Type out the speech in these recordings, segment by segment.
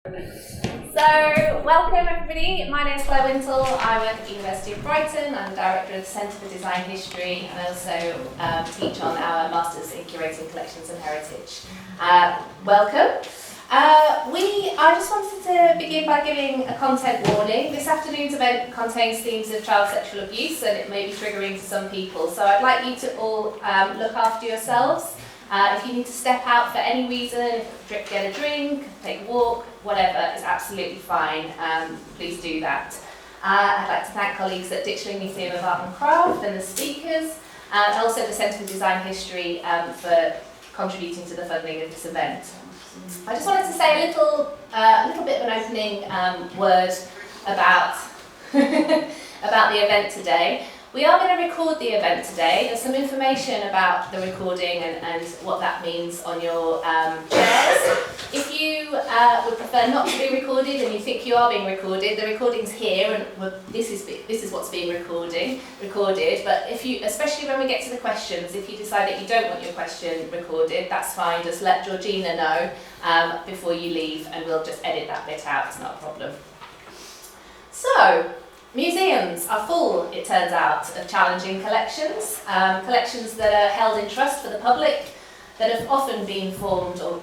So, welcome everybody. My name is Claire Wintle. I work at the University of Brighton. I'm the director of the Centre for Design History, and I also teach on our Masters in Curating Collections and Heritage. Welcome. I just wanted to begin by giving a content warning. This afternoon's event contains themes of child sexual abuse, and it may be triggering to some people. So I'd like you to all look after yourselves. If you need to step out for any reason, get a drink, take a walk, whatever, is absolutely fine. Please do that. I'd like to thank colleagues at Ditchling Museum of Art and Craft and the speakers, and also the Centre for Design History for contributing to the funding of this event. I just wanted to say a little bit of an opening word about about the event today. We are going to record the event today. There's some information about the recording and what that means on your chairs. If you would prefer not to be recorded and you think you are being recorded, the recording's here, and this is what's being recorded. But if you, especially when we get to the questions, if you decide that you don't want your question recorded, that's fine. Just let Georgina know before you leave, and we'll just edit that bit out. It's not a problem. So. Museums are full, it turns out, of challenging collections, collections that are held in trust for the public, that have often been formed or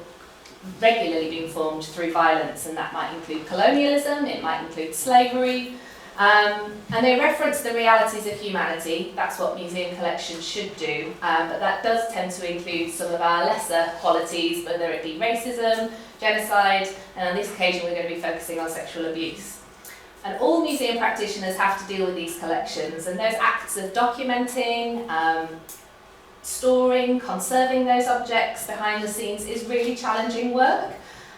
regularly been formed through violence, and that might include colonialism, it might include slavery, and they reference the realities of humanity. That's what museum collections should do, but that does tend to include some of our lesser qualities, whether it be racism, genocide, and on this occasion we're going to be focusing on sexual abuse. And all museum practitioners have to deal with these collections, and those acts of documenting, storing, conserving those objects behind the scenes is really challenging work.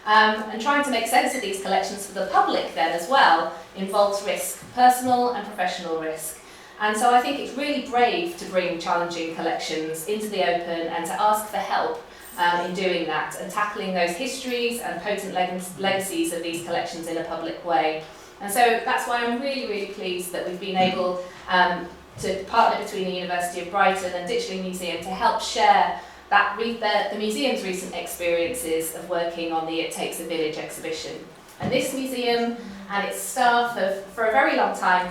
And trying to make sense of these collections for the public then as well involves risk, personal and professional risk. And so I think it's really brave to bring challenging collections into the open and to ask for help in doing that and tackling those histories and potent legacies of these collections in a public way. And so that's why I'm really, really pleased that we've been able to partner between the University of Brighton and Ditchling Museum to help share the museum's recent experiences of working on the It Takes a Village exhibition. And this museum and its staff have, for a very long time,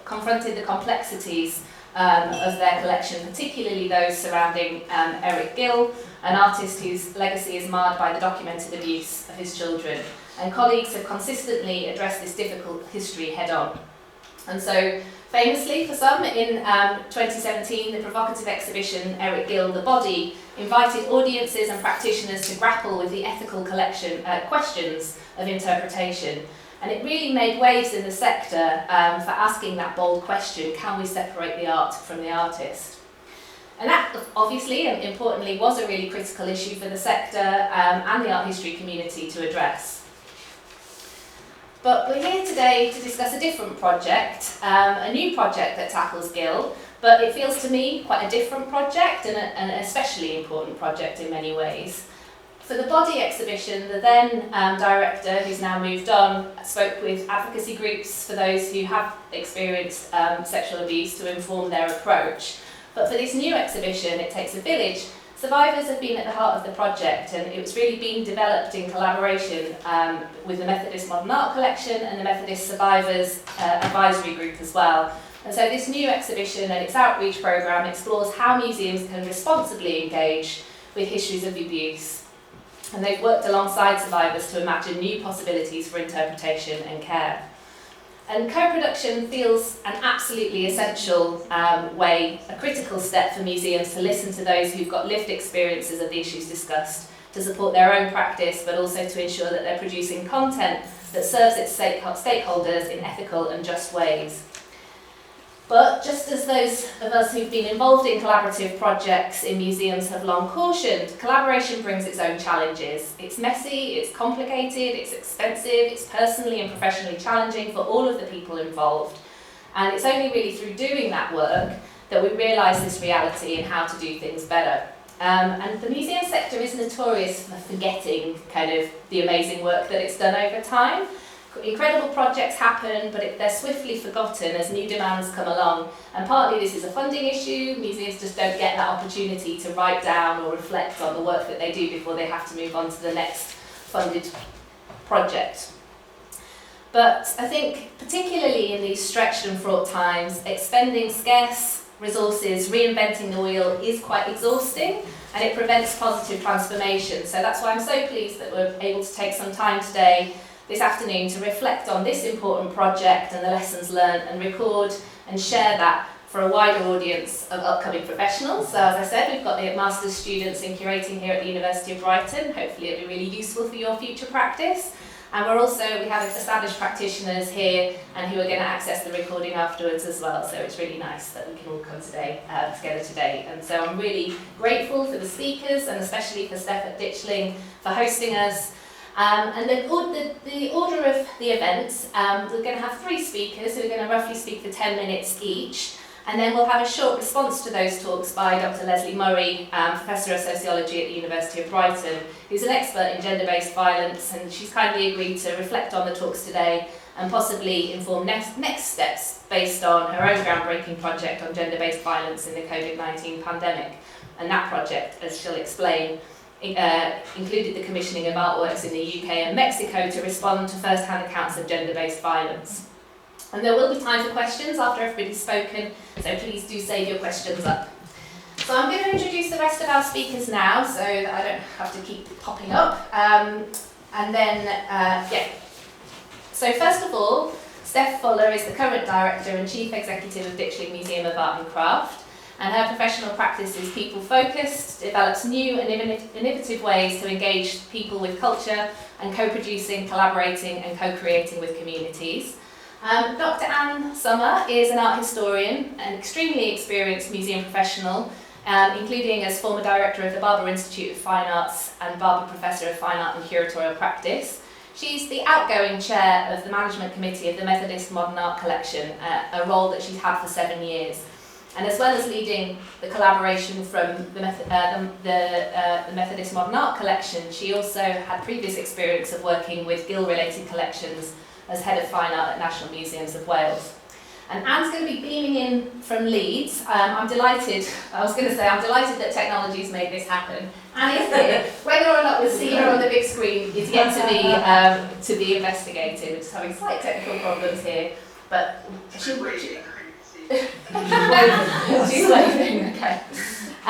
confronted the complexities of their collection, particularly those surrounding Eric Gill, an artist whose legacy is marred by the documented abuse of his children. And colleagues have consistently addressed this difficult history head-on. And so, famously for some, in 2017, the provocative exhibition Eric Gill, The Body, invited audiences and practitioners to grapple with the ethical questions of interpretation. And it really made waves in the sector for asking that bold question, can we separate the art from the artist? And that, obviously, and importantly, was a really critical issue for the sector and the art history community to address. But we're here today to discuss a different project, a new project that tackles Gill, but it feels to me quite a different project and an especially important project in many ways. For the Body exhibition, the then director, who's now moved on, spoke with advocacy groups for those who have experienced sexual abuse to inform their approach. But for this new exhibition, It Takes a Village, survivors have been at the heart of the project, and it was really being developed in collaboration with the Methodist Modern Art Collection and the Methodist Survivors Advisory Group as well. And so this new exhibition and its outreach programme explores how museums can responsibly engage with histories of abuse. And they've worked alongside survivors to imagine new possibilities for interpretation and care. And co-production feels an absolutely essential way, a critical step for museums to listen to those who've got lived experiences of the issues discussed, to support their own practice, but also to ensure that they're producing content that serves its stakeholders in ethical and just ways. But just as those of us who've been involved in collaborative projects in museums have long cautioned, collaboration brings its own challenges. It's messy, it's complicated, it's expensive, it's personally and professionally challenging for all of the people involved. And it's only really through doing that work that we realise this reality and how to do things better. And the museum sector is notorious for forgetting kind of the amazing work that it's done over time. Incredible projects happen, but they're swiftly forgotten as new demands come along. And partly this is a funding issue. Museums just don't get that opportunity to write down or reflect on the work that they do before they have to move on to the next funded project. But I think particularly in these stretched and fraught times, expending scarce resources, reinventing the wheel is quite exhausting, and it prevents positive transformation. So that's why I'm so pleased that we're able to take some time today, this afternoon, to reflect on this important project and the lessons learned, and record and share that for a wider audience of upcoming professionals. So as I said, we've got the Master's students in curating here at the University of Brighton. Hopefully it'll be really useful for your future practice. And we have established practitioners here and who are going to access the recording afterwards as well. So it's really nice that we can all come together today. And so I'm really grateful for the speakers, and especially for Steph at Ditchling for hosting us. And the order of the event, we're going to have 3 speakers who are going to roughly speak for 10 minutes each. And then we'll have a short response to those talks by Dr. Leslie Murray, Professor of Sociology at the University of Brighton, who's an expert in gender-based violence, and she's kindly agreed to reflect on the talks today and possibly inform next steps based on her own groundbreaking project on gender-based violence in the COVID-19 pandemic. And that project, as she'll explain, included the commissioning of artworks in the UK and Mexico to respond to first-hand accounts of gender-based violence. And there will be time for questions after everybody's spoken, so please do save your questions up. So I'm going to introduce the rest of our speakers now, so that I don't have to keep popping up. So first of all, Steph Fuller is the current Director and Chief Executive of Ditchling Museum of Art and Craft, and her professional practice is people-focused, develops new and innovative ways to engage people with culture, and co-producing, collaborating and co-creating with communities. Dr. Anne Summer is an art historian, an extremely experienced museum professional, including as former director of the Barber Institute of Fine Arts and Barber Professor of Fine Art and Curatorial Practice. She's the outgoing chair of the management committee of the Methodist Modern Art Collection, a role that she's had for 7 years. And as well as leading the collaboration from the Methodist Modern Art Collection, she also had previous experience of working with Gill-related collections as head of fine art at National Museums of Wales. And Anne's going to be beaming in from Leeds. I'm delighted that technology's made this happen. Anne is here. Whether or not we'll see her on the big screen is yet to be investigated. We're just having slight technical problems here, but she's waving, okay.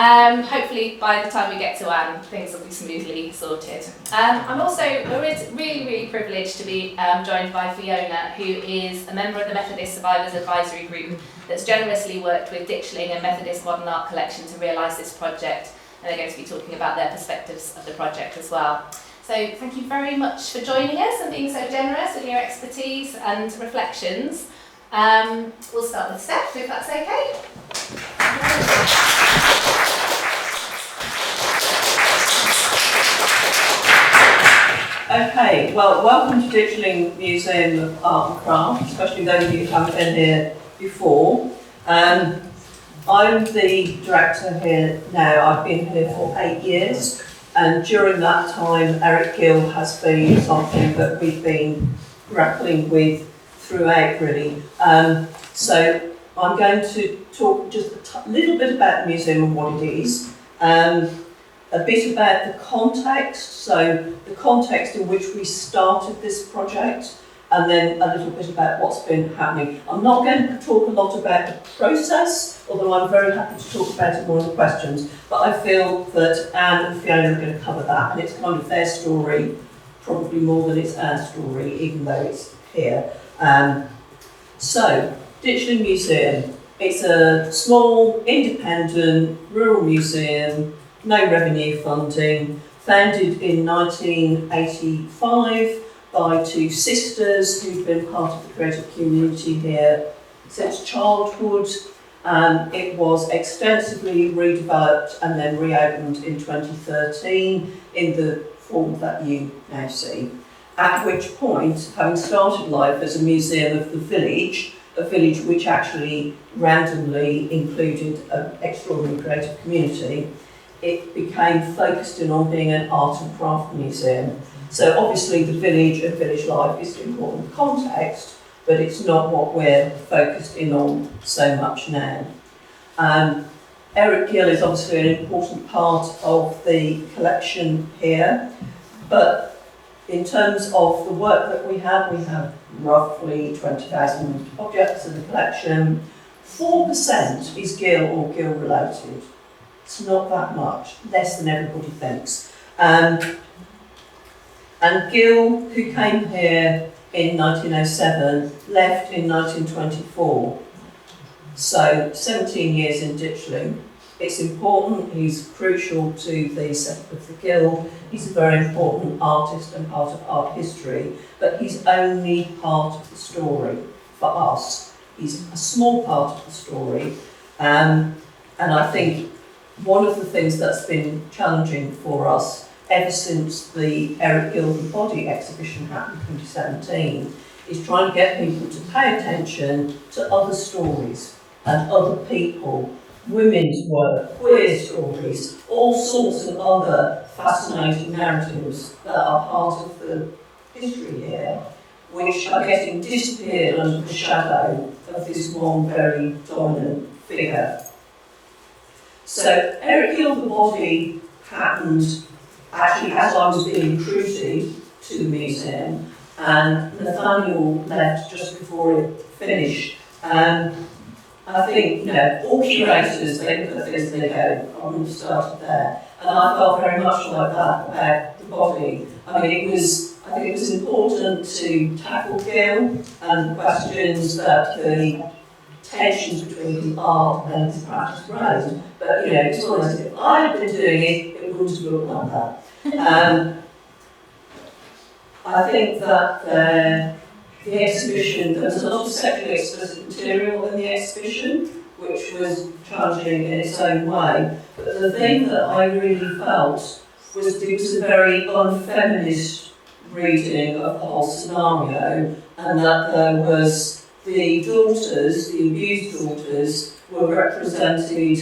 Hopefully by the time we get to Anne, things will be smoothly sorted. We're really privileged to be joined by Fiona, who is a member of the Methodist Survivors Advisory Group that's generously worked with Ditchling and Methodist Modern Art Collection to realise this project, and they're going to be talking about their perspectives of the project as well. So thank you very much for joining us and being so generous with your expertise and reflections. We'll start with Steph, if that's okay. Okay, well, welcome to Ditchling Museum of Art and Craft, especially those of you who haven't been here before. I'm the director here now. I've been here for 8 years, and during that time, Eric Gill has been something that we've been grappling with throughout, really. So I'm going to talk just a little bit about the museum and what it is. A bit about the context, so the context in which we started this project, and then a little bit about what's been happening. I'm not going to talk a lot about the process, although I'm very happy to talk about it more in the questions, but I feel that Anne and Fiona are going to cover that, and it's kind of their story, probably more than it's our story, even though it's here. So, Ditchling Museum. It's a small, independent, rural museum, no revenue funding, founded in 1985 by 2 sisters who've been part of the creative community here since childhood. It was extensively redeveloped and then reopened in 2013 in the form that you now see. At which point, having started life as a museum of the village, a village which actually randomly included an extraordinary creative community, it became focused in on being an art and craft museum. So obviously the village and village life is an important context, but it's not what we're focused in on so much now. Eric Gill is obviously an important part of the collection here, but In terms of the work that we have roughly 20,000 objects in the collection. 4% is Gill or Gill related. It's not that much, less than everybody thinks. And Gill, who came here in 1907, left in 1924. So 17 years in Ditchling. It's important, he's crucial to the setup of the Gill. He's a very important artist and part of art history, but he's only part of the story for us. He's a small part of the story. And I think one of the things that's been challenging for us ever since the Eric Gill The Body exhibition happened in 2017 is trying to get people to pay attention to other stories and other people, women's work, queer stories, all sorts of other fascinating narratives that are part of the history here, which are getting disappeared under the shadow of this one very dominant figure. So Eric Gill The Body happened actually as I was being recruited to the museum, and Nathaniel left just before it finished. I think, all curators, they look at things and they go, I wouldn't have started there. And I felt very much like that about the body. I think it was important to tackle Gill and questions that the tensions between his art and his practice raised. But, to be honest, if I had been doing it, it wouldn't have looked like that. I think that the exhibition, there was a lot of sexually explicit material in the exhibition, which was challenging in its own way. But the thing that I really felt was it was a very unfeminist reading of the whole scenario, and that there was the daughters, the abused daughters, were represented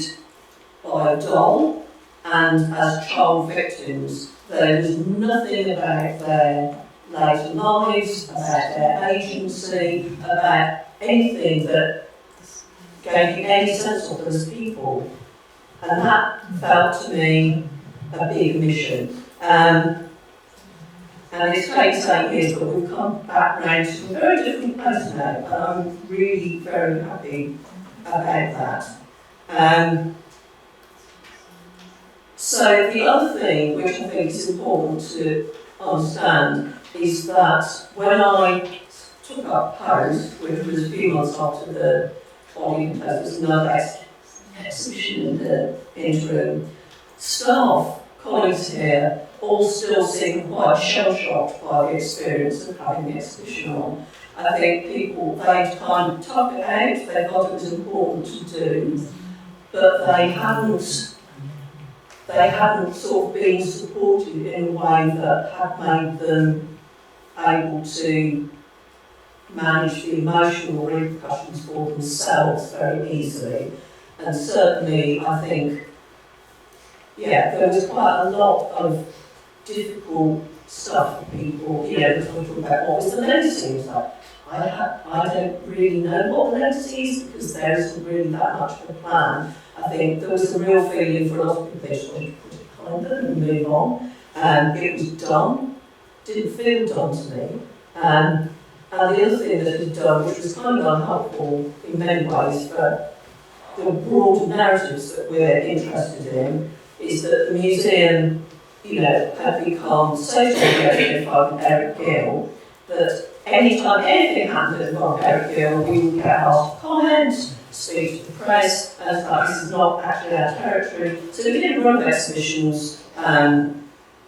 by a doll and as child victims. There was nothing about their later lives, about their agency, about anything that gave you any sense of them as people. And that felt to me a big mission. And it's taken 8 years, but we've come back round to a very different place now, and I'm really very happy about that. So the other thing which I think is important to understand is that when I took up post, which was a few months after the body post, there was another exhibition in the interim, staff, colleagues here, all still seem quite shell-shocked by the experience of having the exhibition on. I think people, they'd kind of tough it out, they thought it was important to do, but they hadn't sort of been supported in a way that had made them able to manage the emotional repercussions for themselves very easily. And certainly, I think, there was quite a lot of difficult stuff for people. Because we're talking about what was the legacy. It's like, I don't really know what the legacy is because there isn't really that much of a plan. I think there was a real feeling for a lot of people, they just wanted to put it behind them and move on. It was done. Didn't feel done to me. And the other thing that it done, which was kind of unhelpful in many ways, but the broader narratives that we're interested in, is that the museum, had become so identified with Eric Gill that anytime anything happened involving Eric Gill, we would get asked to comment, speak to the press, and this is not actually our territory. So we did a run of exhibitions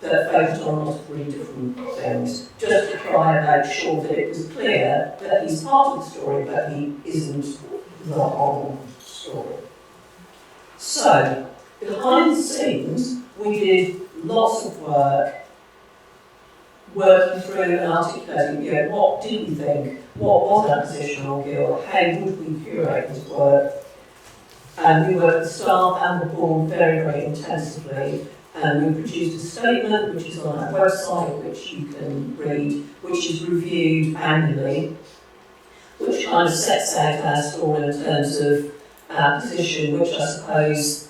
that focused on a lot of really different things, just to try and make sure that it was clear that he's part of the story, but he isn't the whole story. So, behind the scenes, we did lots of work working through and articulating, what did we think, what was our position on Gill, how would we curate his work. And we worked with staff and the board very, very intensively. And we produced a statement which is on our website, which you can read, which is reviewed annually, which kind of sets out our story in terms of our position, which I suppose,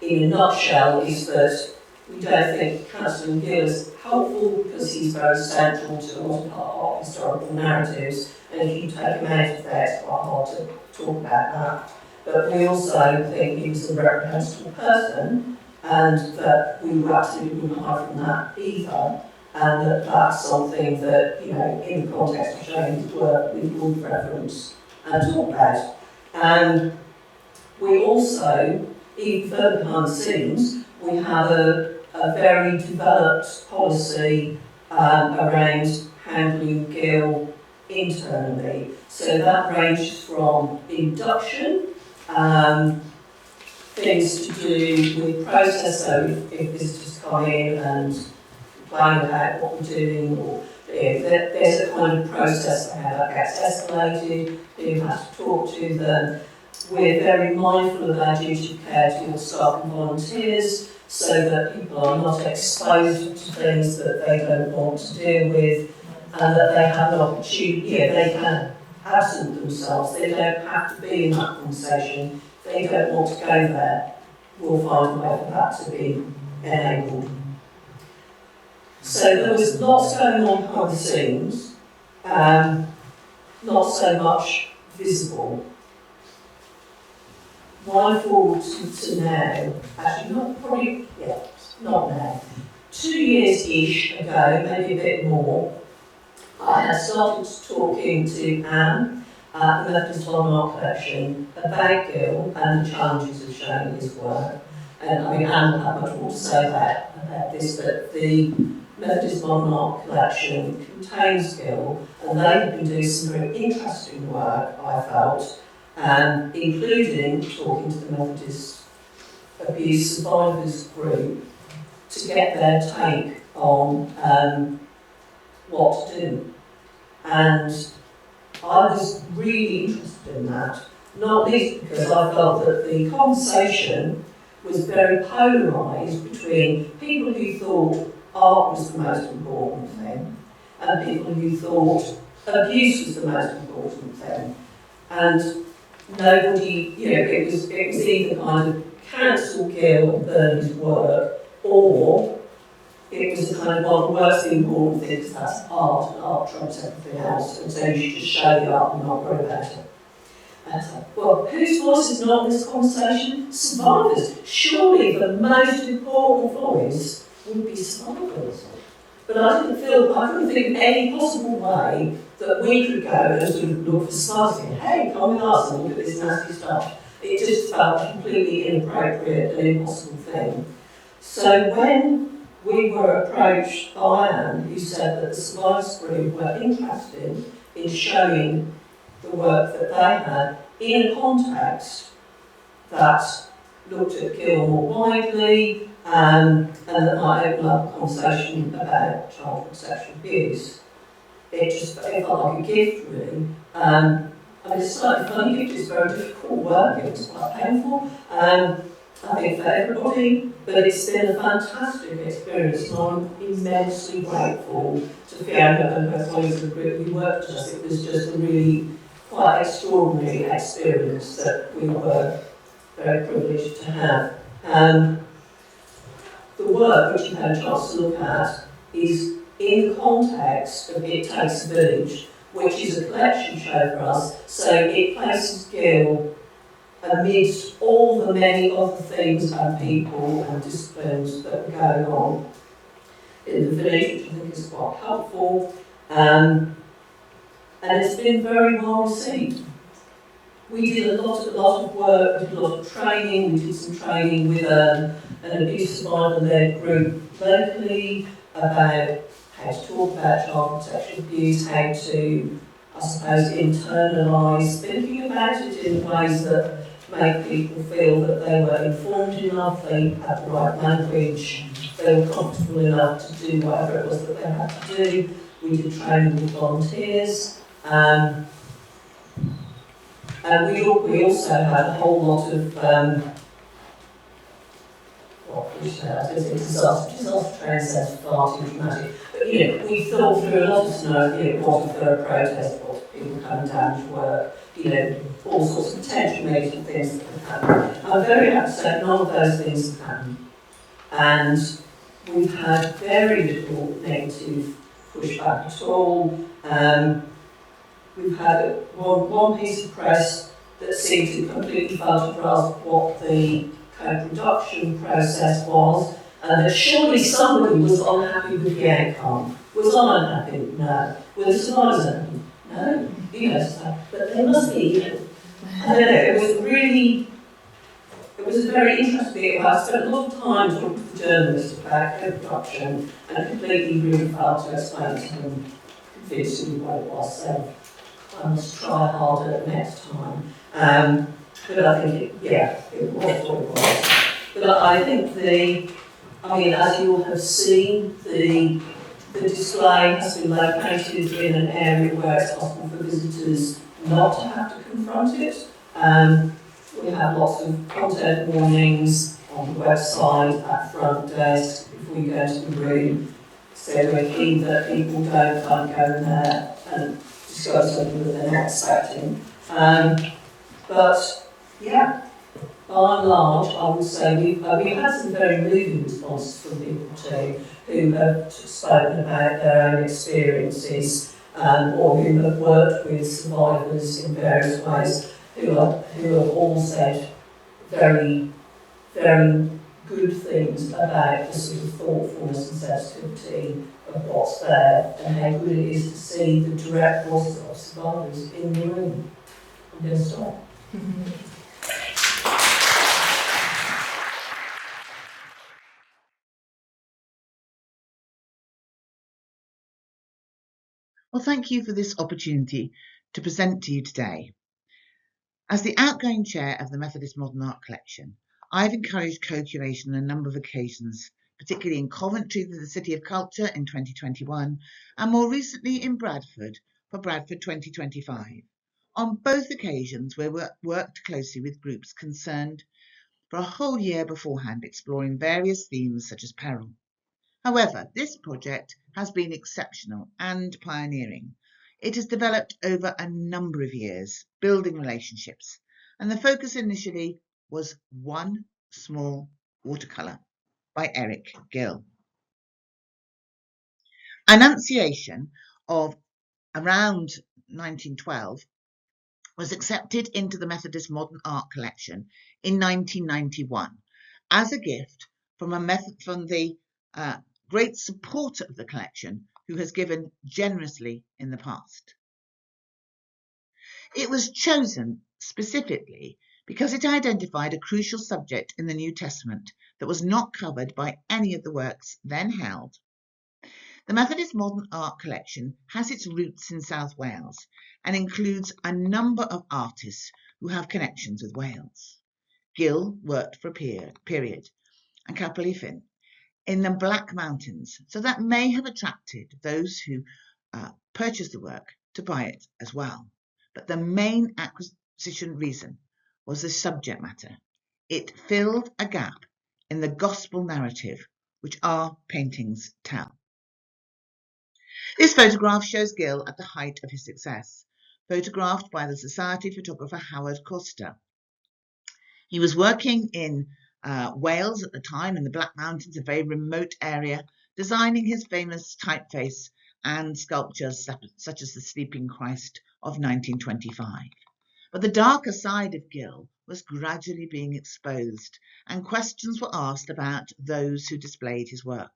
in a nutshell, is that we don't think Councillor Gill is helpful because he's very central to a lot of our historical narratives, and if you take him out of there, it's quite hard to talk about that. But we also think he was a reprehensible person, and that we absolutely wouldn't hide from that either, and that that's something that, you know, in the context of showing his work, we would reference and talk about. And we also, even further behind the scenes, we have a very developed policy around handling Gill internally. So that ranges from induction, things to do with process, so if visitors come in and complain about what we're doing, or there's a kind of process of how that gets escalated, who has to talk to them. We're very mindful of our duty of care to all staff and volunteers, so that people are not exposed to things that they don't want to deal with, and that they have an opportunity, they can absent themselves, they don't have to be in that conversation, they don't want to go there, we'll find a way for that to be enabled. So there was lots going on behind the scenes, not so much visible. Why forward to now? Actually, not now. 2 years-ish ago, maybe a bit more, I had started talking to Anne at the Methodist Art Collection about Gill and the challenges of showing his work. And I mean, Anne had much more to say about this, but the Methodist Modern Art Collection contains Gill, and they have been doing some very interesting work, I felt, including talking to the Methodist Abuse Survivors Group to get their take on what to do. And I was really interested in that, not least because I felt that the conversation was very polarised between people who thought art was the most important thing and people who thought abuse was the most important thing. And nobody, it was either kind of cancel Gill and burn his work, or it was a kind of, well, what's the important thing, because that's art, and art trumps everything else, and so you should just show the art and not worry about it. And I thought, well, whose voice is not in this conversation? Survivors. Surely the most important voice would be survivors. But I couldn't think of any possible way that we could go and sort of look for survivors and hey, come with us and look at this nasty stuff. It just felt a completely inappropriate and impossible thing. So when we were approached by Anne, who said that the Survivors Group were interested in showing the work that they had in a context that looked at Gill more widely, and that might open up a conversation about childhood sexual abuse. It felt like a gift, really. It's slightly funny, it was very difficult work, it was quite painful, I think for everybody, but it's been a fantastic experience, and I'm immensely grateful to Fiona and her colleagues in the group who worked with us. It was just a really quite extraordinary experience that we were very privileged to have. The work, which you had a chance to look at, is in the context of It Takes a Village, which is a collection show for us, so it places Gill amidst all the many other things and people and disciplines that were going on in the village, which I think is quite helpful, and it's been very well received. We did a lot of work, we did a lot of training, we did some training with an abuse survivor-led group locally about how to talk about childhood sexual abuse, how to, I suppose, internalise thinking about it in ways that make people feel that they were informed enough, they had the right language, they were comfortable enough to do whatever it was that they had to do. We did training with volunteers. And we also had a whole lot of disaster training centre far too dramatic. But we thought through a lot of scenarios, what if there were protests, what if people coming down to work, all sorts of potential negative things that could happen. I'm very happy to say none of those things have happened. And we've had very little negative pushback at all. We've had one piece of press that seemed to completely fail to grasp what the co-production process was, and that surely somebody was unhappy with the outcome. Was I unhappy? No. Were the survivors unhappy? No. You know, but there must be, I don't know, it was a very interesting thing. I spent a lot of time talking to journalists about co-production and completely really failed to explain to them convincingly what it was. So I must try harder next time. But I think, it was what it was. But I think as you all have seen, the display has been located in an area where it's possible for visitors not to have to confront it. We have lots of content warnings on the website, at front desk, before you go into the room. So we're keen that people don't kind of go in there and discuss something that they're not expecting. But yeah, by and large, I would say we've had some very moving responses from people too, who have spoken about their own experiences, or who have worked with survivors in various ways, who have all said very, very good things about the sort of thoughtfulness and sensitivity of what's there, and how good it is to see the direct voices of survivors in the room. I'm going to stop. Well, thank you for this opportunity to present to you today. As the outgoing chair of the Methodist Modern Art Collection, I've encouraged co-curation on a number of occasions, particularly in Coventry for the City of Culture in 2021, and more recently in Bradford for Bradford 2025. On both occasions, we worked closely with groups concerned for a whole year beforehand, exploring various themes such as peril. However, this project has been exceptional and pioneering. It has developed over a number of years, building relationships, and the focus initially was one small watercolour by Eric Gill. Annunciation of around 1912 was accepted into the Methodist Modern Art Collection in 1991 as a gift from the great supporter of the collection who has given generously in the past. It was chosen specifically because it identified a crucial subject in the New Testament that was not covered by any of the works then held. The Methodist Modern Art Collection has its roots in South Wales and includes a number of artists who have connections with Wales. Gill worked for a period, and Capel Finn in the Black Mountains, so that may have attracted those who purchased the work to buy it as well. But the main acquisition reason was the subject matter. It filled a gap in the gospel narrative which our paintings tell. This photograph shows Gill at the height of his success, photographed by the Society photographer Howard Costa. He was working in Wales at the time, in the Black Mountains, a very remote area, designing his famous typeface and sculptures such as the Sleeping Christ of 1925. But the darker side of Gill was gradually being exposed, and questions were asked about those who displayed his work.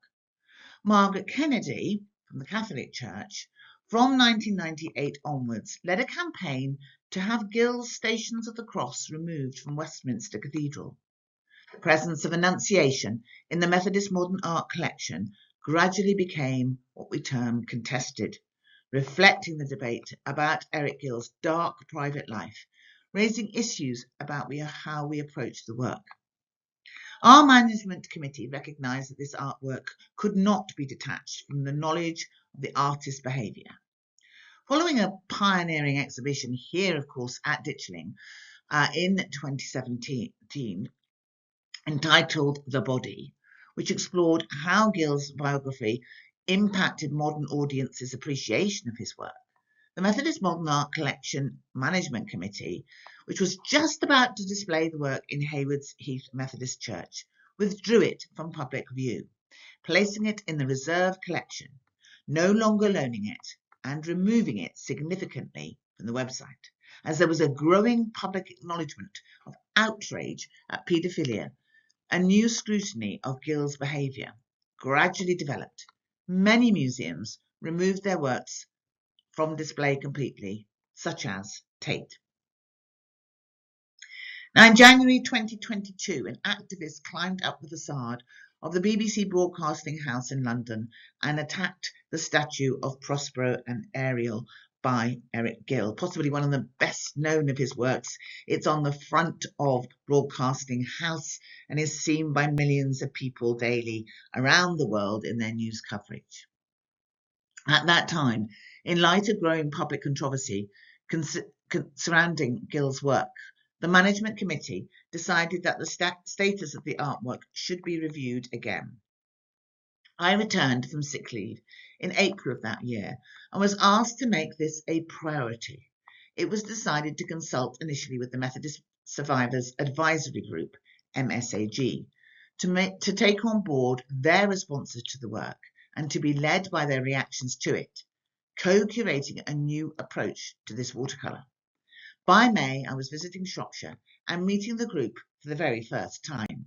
Margaret Kennedy, from the Catholic Church, from 1998 onwards, led a campaign to have Gill's Stations of the Cross removed from Westminster Cathedral. The presence of Annunciation in the Methodist Modern Art Collection gradually became what we term contested, reflecting the debate about Eric Gill's dark private life, raising issues about how we approach the work. Our management committee recognised that this artwork could not be detached from the knowledge of the artist's behaviour. Following a pioneering exhibition here, of course, at Ditchling in 2017, entitled The Body, which explored how Gill's biography impacted modern audiences' appreciation of his work, the Methodist Modern Art Collection Management Committee, which was just about to display the work in Haywards Heath Methodist Church, withdrew it from public view. placing it in the reserve collection, no longer loaning it, and removing it significantly from the website, as there was a growing public acknowledgement of outrage at paedophilia. A new scrutiny of Gill's behaviour gradually developed. Many museums removed their works from display completely, such as Tate. Now, in January 2022, an activist climbed up the facade of the BBC Broadcasting House in London and attacked the statue of Prospero and Ariel by Eric Gill, possibly one of the best known of his works. It's on the front of Broadcasting House and is seen by millions of people daily around the world in their news coverage. At that time, in light of growing public controversy surrounding Gill's work, the management committee decided that the status of the artwork should be reviewed again. I returned from sick leave in April of that year and was asked to make this a priority. It was decided to consult initially with the Methodist Survivors Advisory Group, MSAG, to take on board their responses to the work and to be led by their reactions to it, co-curating a new approach to this watercolour. By May, I was visiting Shropshire and meeting the group for the very first time.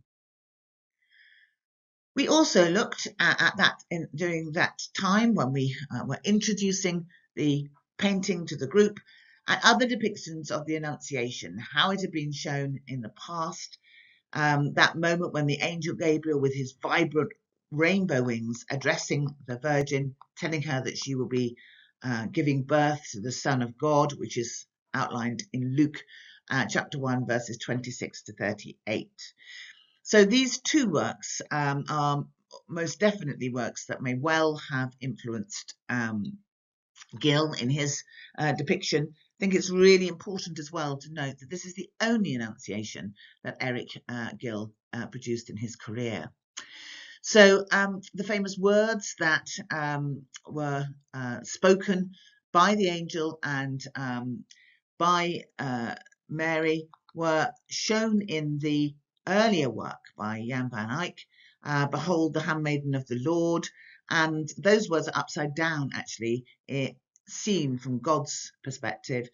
We also looked at that during that time when we were introducing the painting to the group at other depictions of the Annunciation, how it had been shown in the past, that moment when the angel Gabriel with his vibrant rainbow wings addressing the Virgin, telling her that she will be giving birth to the Son of God, which is outlined in Luke chapter 1 verses 26 to 38. So these two works are most definitely works that may well have influenced Gill in his depiction. I think it's really important as well to note that this is the only Annunciation that Eric Gill produced in his career. So the famous words that were spoken by the angel and by Mary were shown in the earlier work by Jan van Eyck, Behold the Handmaiden of the Lord, and those words are upside down actually, seen from God's perspective.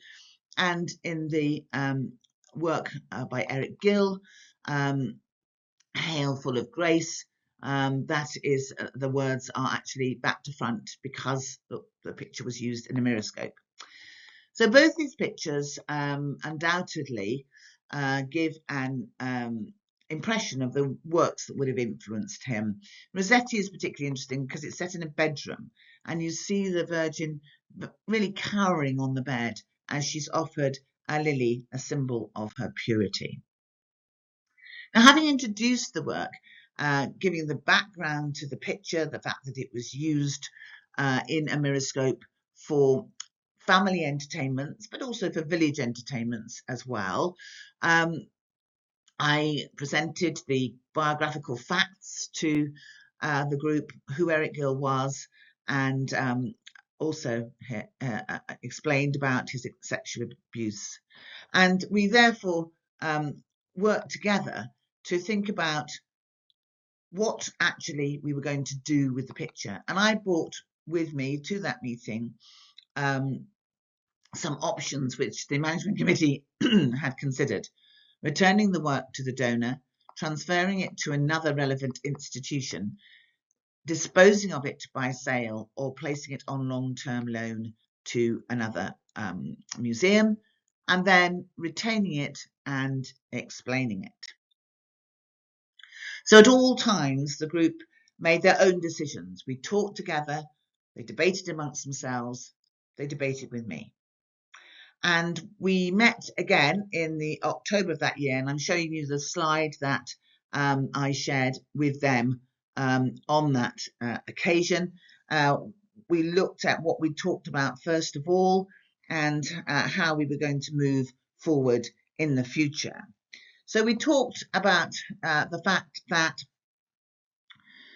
And in the work by Eric Gill, Hail full of grace, that is the words are actually back to front because the picture was used in a mirroscope. So both these pictures undoubtedly give an impression of the works that would have influenced him. Rossetti is particularly interesting because it's set in a bedroom and you see the Virgin really cowering on the bed as she's offered a lily, a symbol of her purity. Now, having introduced the work, giving the background to the picture, the fact that it was used in a mirroscope for family entertainments, but also for village entertainments as well, I presented the biographical facts to the group, who Eric Gill was, and also explained about his sexual abuse. And we therefore worked together to think about what actually we were going to do with the picture. And I brought with me to that meeting some options which the management committee had considered: returning the work to the donor, transferring it to another relevant institution, disposing of it by sale, or placing it on long-term loan to another museum, and then retaining it and explaining it. So at all times, the group made their own decisions. We talked together, they debated amongst themselves, they debated with me. And we met again in the October of that year, and I'm showing you the slide that I shared with them on that occasion. We looked at what we talked about first of all, and how we were going to move forward in the future. So we talked about the fact that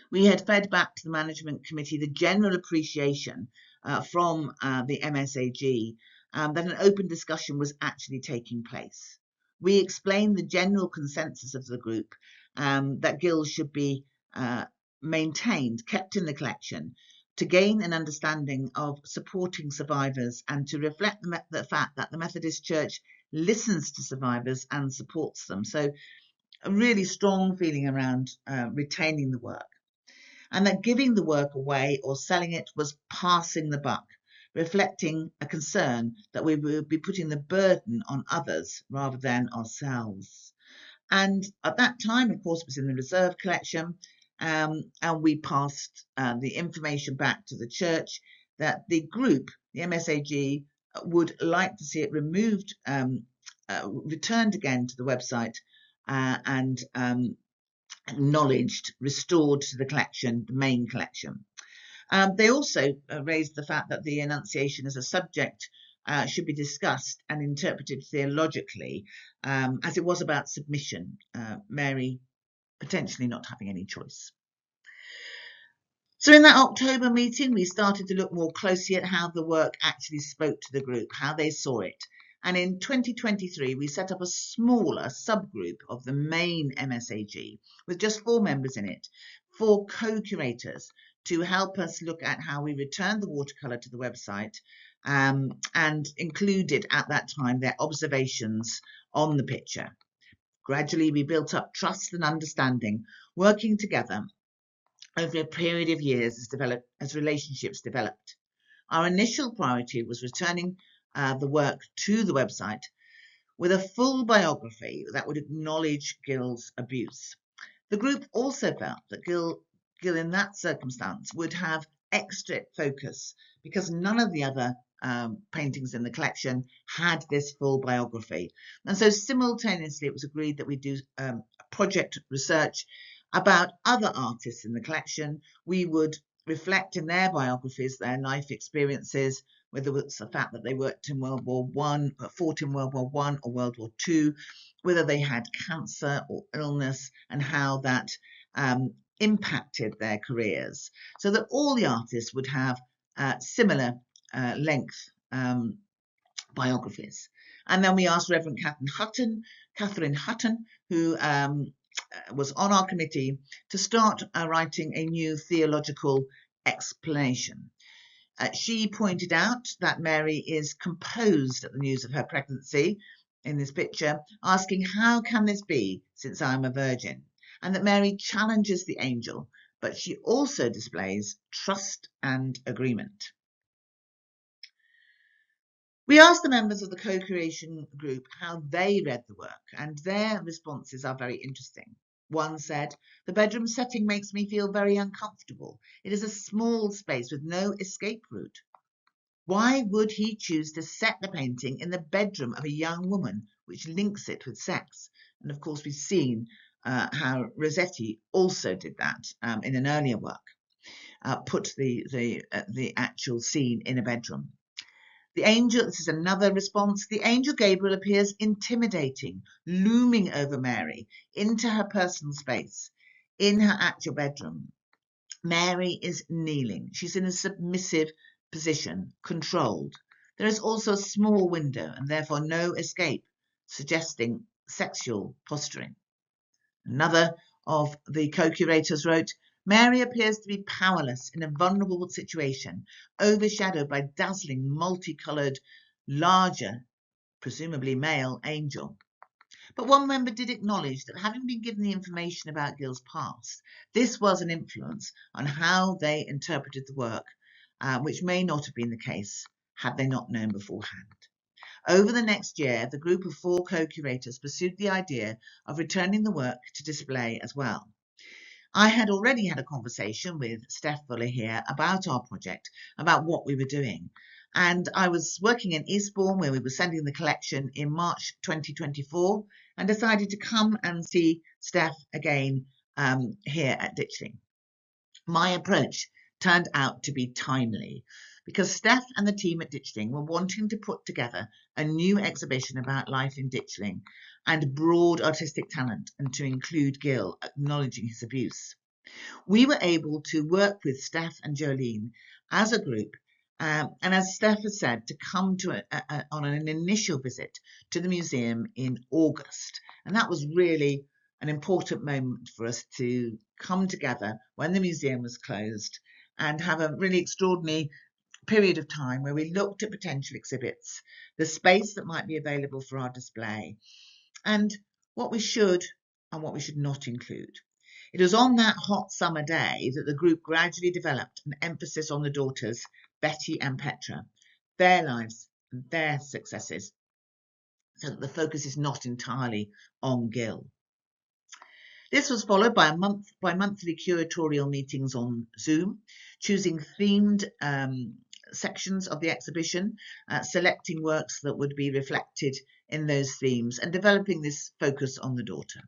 we had fed back to the management committee the general appreciation from the MSAG that an open discussion was actually taking place. We explained the general consensus of the group that Gill should be maintained, kept in the collection to gain an understanding of supporting survivors and to reflect the fact that the Methodist Church listens to survivors and supports them. So a really strong feeling around retaining the work, and that giving the work away or selling it was passing the buck, reflecting a concern that we would be putting the burden on others rather than ourselves. And at that time, of course, it was in the reserve collection, and we passed the information back to the church that the group, the MSAG, would like to see it removed, returned again to the website, and acknowledged, restored to the collection, the main collection. They also raised the fact that the Annunciation as a subject should be discussed and interpreted theologically, as it was about submission, Mary potentially not having any choice. So in that October meeting, we started to look more closely at how the work actually spoke to the group, how they saw it. And in 2023, we set up a smaller subgroup of the main MSAG with just 4 members in it, 4 co-curators, to help us look at how we returned the watercolour to the website, and included at that time their observations on the picture. Gradually, we built up trust and understanding, working together over a period of years as relationships developed. Our initial priority was returning the work to the website with a full biography that would acknowledge Gill's abuse. The group also felt that Gill in that circumstance would have extra focus because none of the other paintings in the collection had this full biography. And so simultaneously it was agreed that we do project research about other artists in the collection. We would reflect in their biographies their life experiences, whether it's the fact that they worked in World War I, fought in World War I or World War II, whether they had cancer or illness, and how that impacted their careers, so that all the artists would have similar length biographies. And then we asked Reverend Catherine Hutton, who was on our committee, to start writing a new theological explanation. She pointed out that Mary is composed at the news of her pregnancy in this picture, asking, "How can this be, since I am a virgin?" And that Mary challenges the angel, but she also displays trust and agreement. We asked the members of the co-creation group how they read the work, and their responses are very interesting. One said, "The bedroom setting makes me feel very uncomfortable. It is a small space with no escape route. Why would he choose to set the painting in the bedroom of a young woman, which links it with sex?" And of course, we've seen how Rossetti also did that in an earlier work, put the actual scene in a bedroom. The angel, this is another response, the angel Gabriel appears intimidating, looming over Mary into her personal space, in her actual bedroom. Mary is kneeling. She's in a submissive position, controlled. There is also a small window and therefore no escape, suggesting sexual posturing. Another of the co-curators wrote, "Mary appears to be powerless in a vulnerable situation, overshadowed by dazzling, multicoloured, larger, presumably male, angel." But one member did acknowledge that having been given the information about Gill's past, this was an influence on how they interpreted the work, which may not have been the case had they not known beforehand. Over the next year, the group of 4 co-curators pursued the idea of returning the work to display as well. I had already had a conversation with Steph Fuller here about our project, about what we were doing. And I was working in Eastbourne, where we were sending the collection in March 2024, and decided to come and see Steph again here at Ditchling. My approach turned out to be timely, because Steph and the team at Ditchling were wanting to put together a new exhibition about life in Ditchling and broad artistic talent, and to include Gill, acknowledging his abuse. We were able to work with Steph and Jolene as a group, and as Steph has said, to come to on an initial visit to the museum in August. And that was really an important moment for us to come together when the museum was closed and have a really extraordinary period of time where we looked at potential exhibits, the space that might be available for our display, and what we should and what we should not include. It was on that hot summer day that the group gradually developed an emphasis on the daughters, Betty and Petra, their lives and their successes, so that the focus is not entirely on Gill. This was followed by monthly curatorial meetings on Zoom, choosing themed sections of the exhibition, selecting works that would be reflected in those themes, and developing this focus on the daughter.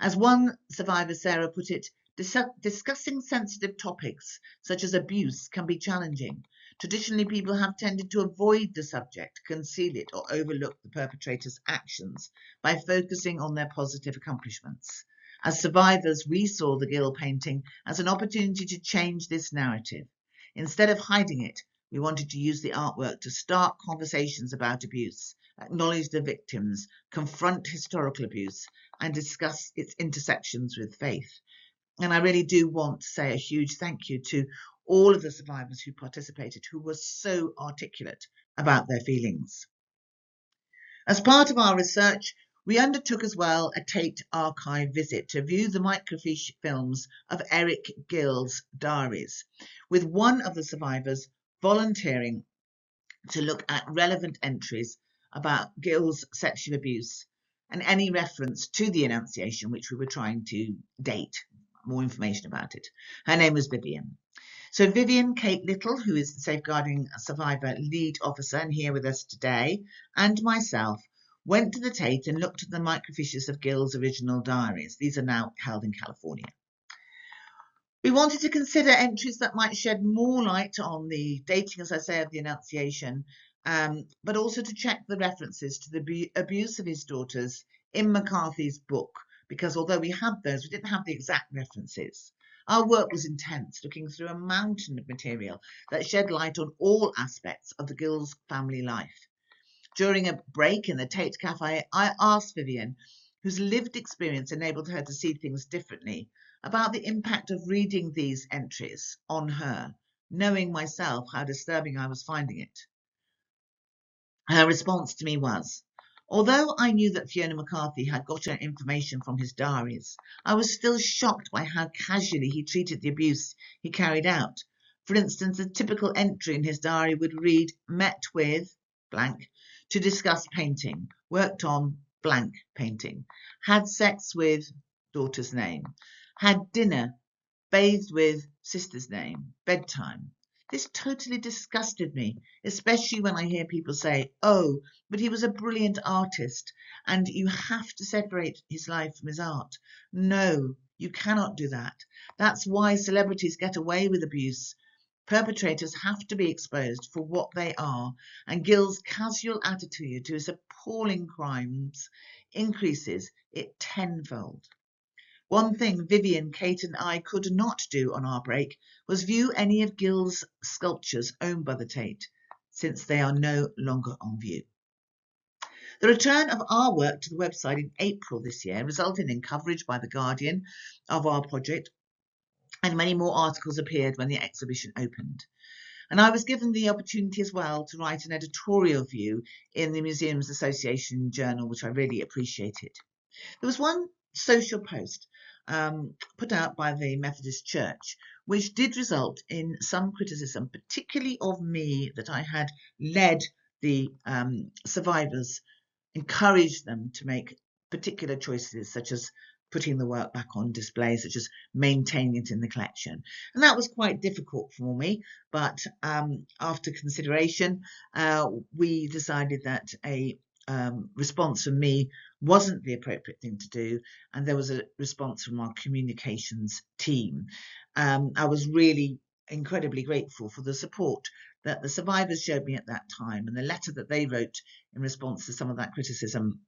As one survivor, Sarah, put it, discussing sensitive topics such as abuse can be challenging. Traditionally, people have tended to avoid the subject, conceal it, or overlook the perpetrator's actions by focusing on their positive accomplishments. As survivors, we saw the Gill painting as an opportunity to change this narrative. Instead of hiding it, we wanted to use the artwork to start conversations about abuse, acknowledge the victims, confront historical abuse, and discuss its intersections with faith. And I really do want to say a huge thank you to all of the survivors who participated, who were so articulate about their feelings. As part of our research, we undertook as well a Tate archive visit to view the microfiche films of Eric Gill's diaries, with one of the survivors volunteering to look at relevant entries about Gill's sexual abuse and any reference to the Annunciation, which we were trying to date, more information about it. Her name was Vivian. So Vivian Kate Little, who is the Safeguarding Survivor lead officer and here with us today, and myself went to the Tate and looked at the microfiches of Gill's original diaries. These are now held in California. We wanted to consider entries that might shed more light on the dating, as I say, of the Annunciation, but also to check the references to the abuse of his daughters in McCarthy's book, because although we had those, we didn't have the exact references. Our work was intense, looking through a mountain of material that shed light on all aspects of the Gill's family life. During a break in the Tate Cafe, I asked Vivian, whose lived experience enabled her to see things differently, about the impact of reading these entries on her, knowing myself how disturbing I was finding it. Her response to me was, although I knew that Fiona McCarthy had got her information from his diaries, I was still shocked by how casually he treated the abuse he carried out. For instance, a typical entry in his diary would read, met with blank to discuss painting, worked on blank painting, had sex with daughter's name, had dinner, bathed with sister's name, bedtime. This totally disgusted me, especially when I hear people say, oh, but he was a brilliant artist and you have to separate his life from his art. No, you cannot do that. That's why celebrities get away with abuse. Perpetrators have to be exposed for what they are, and Gill's casual attitude to his appalling crimes increases it tenfold. One thing Vivian, Kate and I could not do on our break was view any of Gill's sculptures owned by the Tate, since they are no longer on view. The return of our work to the website in April this year resulted in coverage by The Guardian of our project, and many more articles appeared when the exhibition opened. And I was given the opportunity as well to write an editorial view in the Museums Association journal, which I really appreciated. There was one social post put out by the Methodist Church, which did result in some criticism, particularly of me, that I had led the survivors, encouraged them to make particular choices, such as putting the work back on display, such as maintaining it in the collection. And that was quite difficult for me, but after consideration, we decided that a response from me wasn't the appropriate thing to do, and there was a response from our communications team. I was really incredibly grateful for the support that the survivors showed me at that time, and the letter that they wrote in response to some of that criticism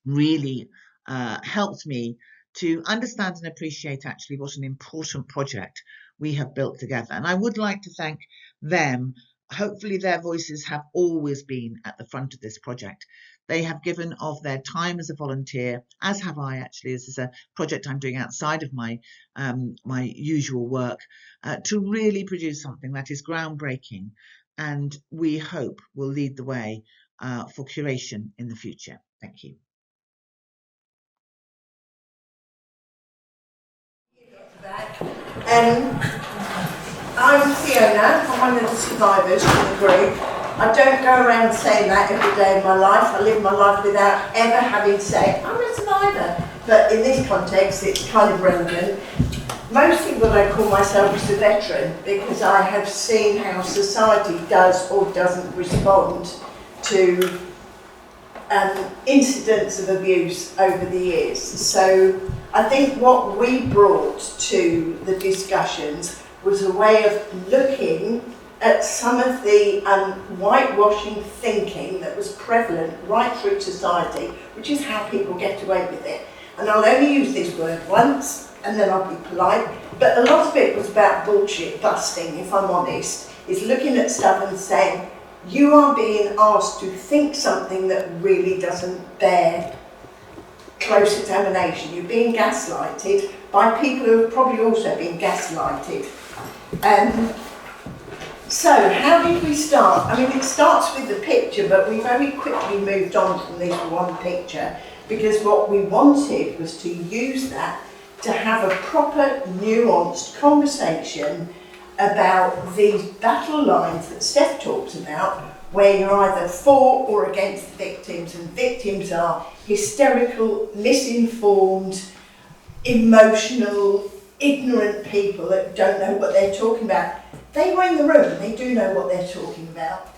really helped me to understand and appreciate actually what an important project we have built together. And I would like to thank them. Hopefully their voices have always been at the front of this project. They have given of their time as a volunteer, as have I actually. This is a project I'm doing outside of my my usual work, to really produce something that is groundbreaking, and we hope will lead the way for curation in the future. Thank you. I'm Fiona, I'm one of the survivors from the group. I don't go around saying that every day of my life. I live my life without ever having said, I'm a survivor. But in this context, it's kind of relevant. Mostly what I call myself is a veteran, because I have seen how society does or doesn't respond to incidents of abuse over the years. So I think what we brought to the discussions was a way of looking at some of the whitewashing thinking that was prevalent right through society, which is how people get away with it. And I'll only use this word once, and then I'll be polite, but a lot of it was about bullshit busting, if I'm honest, is looking at stuff and saying, you are being asked to think something that really doesn't bear close examination. You're being gaslighted by people who have probably also been gaslighted. So how did we start? I mean, it starts with the picture, but we very quickly moved on from this one picture, because what we wanted was to use that to have a proper, nuanced conversation about these battle lines that Steph talks about, where you're either for or against the victims, and victims are hysterical, misinformed, emotional, ignorant people that don't know what they're talking about. They were in the room, they do know what they're talking about.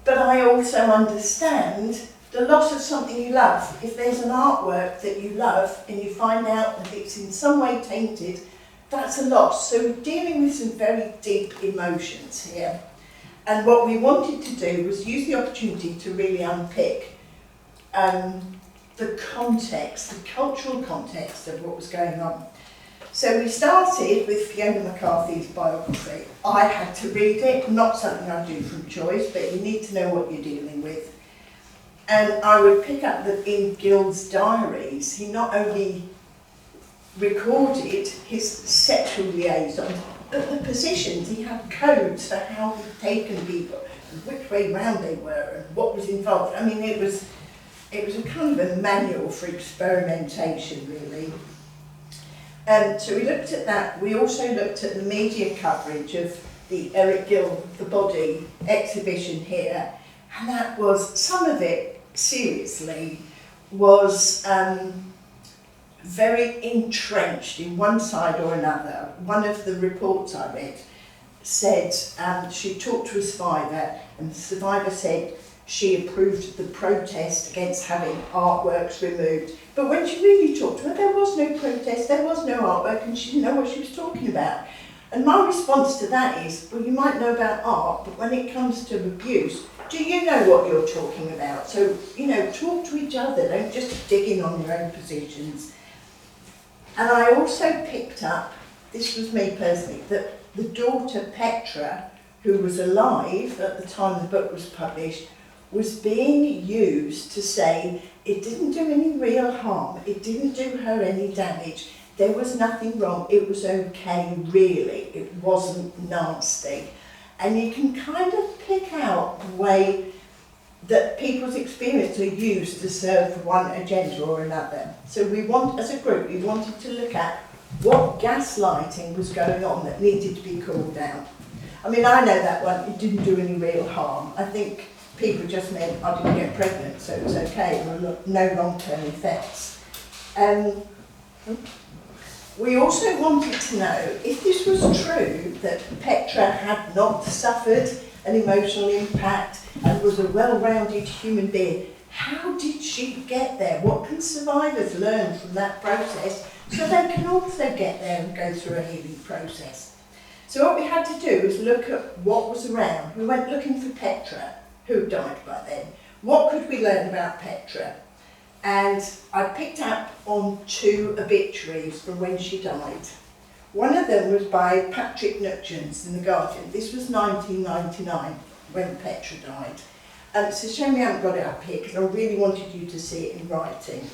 But I also understand the loss of something you love. If there's an artwork that you love and you find out that it's in some way tainted, that's a loss. So we're dealing with some very deep emotions here. And what we wanted to do was use the opportunity to really unpick the context, the cultural context of what was going on. So we started with Fiona McCarthy's biography. I had to read it, not something I do from choice, but you need to know what you're dealing with. And I would pick up that in Gill's diaries, he not only recorded his sexual liaisons, but the positions. He had codes for how he'd taken people, and which way round they were, and what was involved. I mean, it was a kind of a manual for experimentation, really. So we looked at that. We also looked at the media coverage of the Eric Gill, The Body exhibition here, and that was, some of it, seriously, was very entrenched in one side or another. One of the reports I read said she talked to a survivor, and the survivor said she approved the protest against having artworks removed. But when she really talked to her, there was no protest, there was no artwork, and she didn't know what she was talking about. And my response to that is, well, you might know about art, but when it comes to abuse, do you know what you're talking about? So, you know, talk to each other, don't just dig in on your own positions. And I also picked up, this was me personally, that the daughter Petra, who was alive at the time the book was published, was being used to say it didn't do any real harm, it didn't do her any damage, there was nothing wrong, it was okay really, it wasn't nasty. And you can kind of pick out the way that people's experience are used to serve one agenda or another. So we want, as a group, we wanted to look at what gaslighting was going on that needed to be called out. I mean, I know that one, it didn't do any real harm. I think people just meant I didn't get pregnant, so it was okay, there were no long-term effects. We also wanted to know if this was true, that Petra had not suffered an emotional impact and was a well-rounded human being. How did she get there? What can survivors learn from that process so they can also get there and go through a healing process? So what we had to do was look at what was around. We went looking for Petra, who died by then. What could we learn about Petra? And I picked up on 2 obituaries from when she died. One of them was by Patrick Nugent in The Guardian. This was 1999 when Petra died. and it's a shame we haven't got it up here because I really wanted you to see it in writing.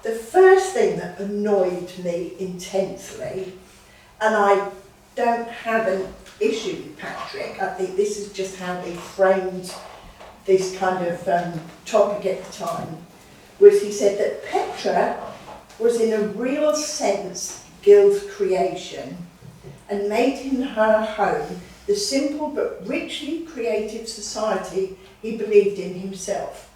The first thing that annoyed me intensely, and I don't have an issue with Patrick, I think this is just how they framed this kind of topic at the time, was he said that Petra was in a real sense Gill's creation and made in her home the simple but richly creative society he believed in himself.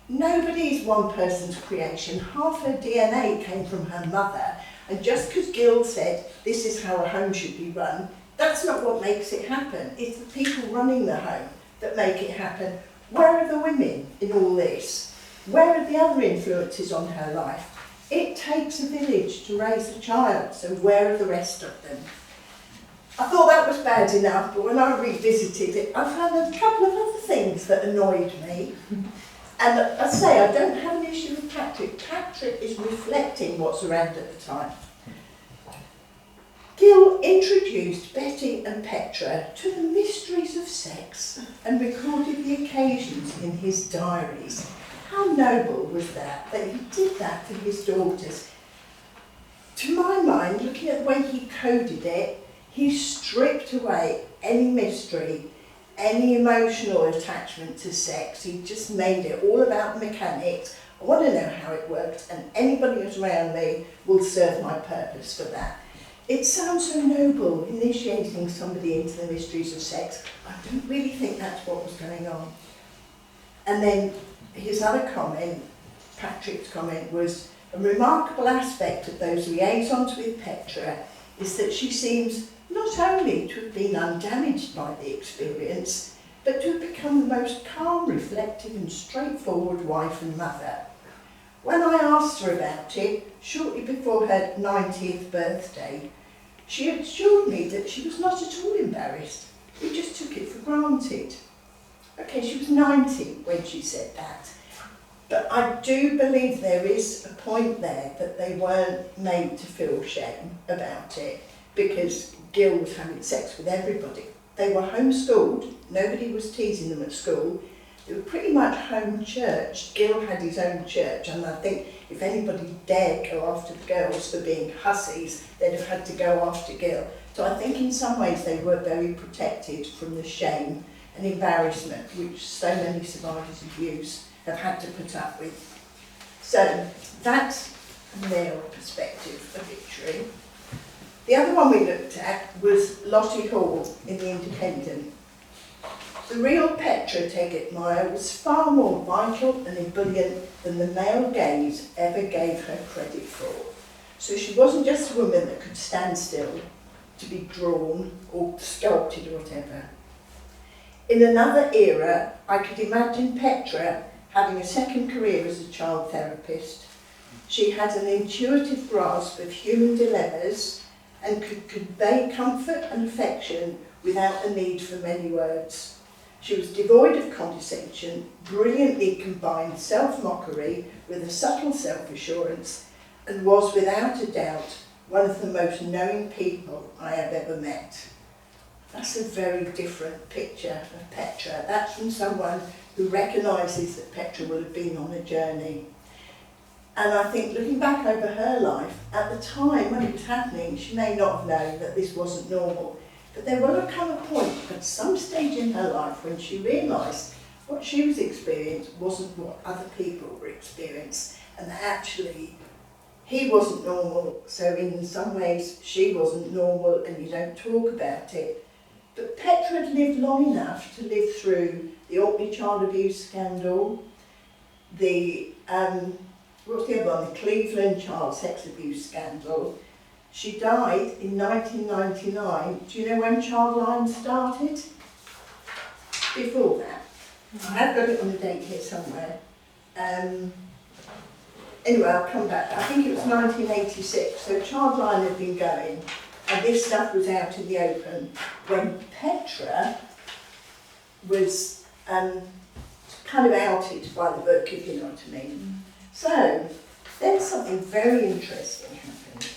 Nobody is one person's creation. Half her DNA came from her mother, and just because Gill said this is how a home should be run, that's not what makes it happen. It's the people running the home that make it happen. Where are the women in all this? Where are the other influences on her life? It takes a village to raise a child, so where are the rest of them? I thought that was bad enough, but when I revisited it, I found a couple of other things that annoyed me. And I say, I don't have an issue with Patrick. Patrick is reflecting what's around at the time. Gill introduced Betty and Petra to the mysteries of sex and recorded the occasions in his diaries. How noble was that he did that for his daughters? To my mind, looking at the way he coded it, he stripped away any mystery, any emotional attachment to sex. He just made it all about mechanics. I want to know how it works, and anybody who's around me will serve my purpose for that. It sounds so noble, initiating somebody into the mysteries of sex. I don't really think that's what was going on. And then his other comment, Patrick's comment, was a remarkable aspect of those liaisons with Petra is that she seems not only to have been undamaged by the experience, but to have become the most calm, reflective and straightforward wife and mother. When I asked her about it, shortly before her 90th birthday, she assured me that she was not at all embarrassed. We just took it for granted. Okay, she was 90 when she said that. But I do believe there is a point there that they weren't made to feel shame about it, because Gill was having sex with everybody. They were homeschooled, nobody was teasing them at school. They were pretty much home church. Gill had his own church, and I think if anybody dared go after the girls for being hussies, they'd have had to go after Gill. So I think in some ways they were very protected from the shame and embarrassment which so many survivors of abuse have had to put up with. So that's a male perspective of victory. The other one we looked at was Lottie Hall in The Independent. The real Petra Tegetmeier was far more vital and ebullient than the male gaze ever gave her credit for. So she wasn't just a woman that could stand still to be drawn or sculpted or whatever. In another era, I could imagine Petra having a second career as a child therapist. She had an intuitive grasp of human dilemmas and could convey comfort and affection without the need for many words. She was devoid of condescension, brilliantly combined self-mockery with a subtle self-assurance, and was without a doubt one of the most knowing people I have ever met. That's a very different picture of Petra. That's from someone who recognises that Petra will have been on a journey. And I think looking back over her life, at the time when it was happening, she may not have known that this wasn't normal. But there will come a point at some stage in her life when she realised what she was experiencing wasn't what other people were experiencing, and that actually he wasn't normal, so in some ways she wasn't normal and you don't talk about it. But Petra had lived long enough to live through the Orkney child abuse scandal, the what's the other one? The Cleveland child sex abuse scandal. She died in 1999. Do you know when Childline started? Before that. I have got it on the date here somewhere. Anyway, I'll come back. I think it was 1986. So Childline had been going, and this stuff was out in the open when Petra was kind of outed by the book, if you know what I mean. So then something very interesting happened.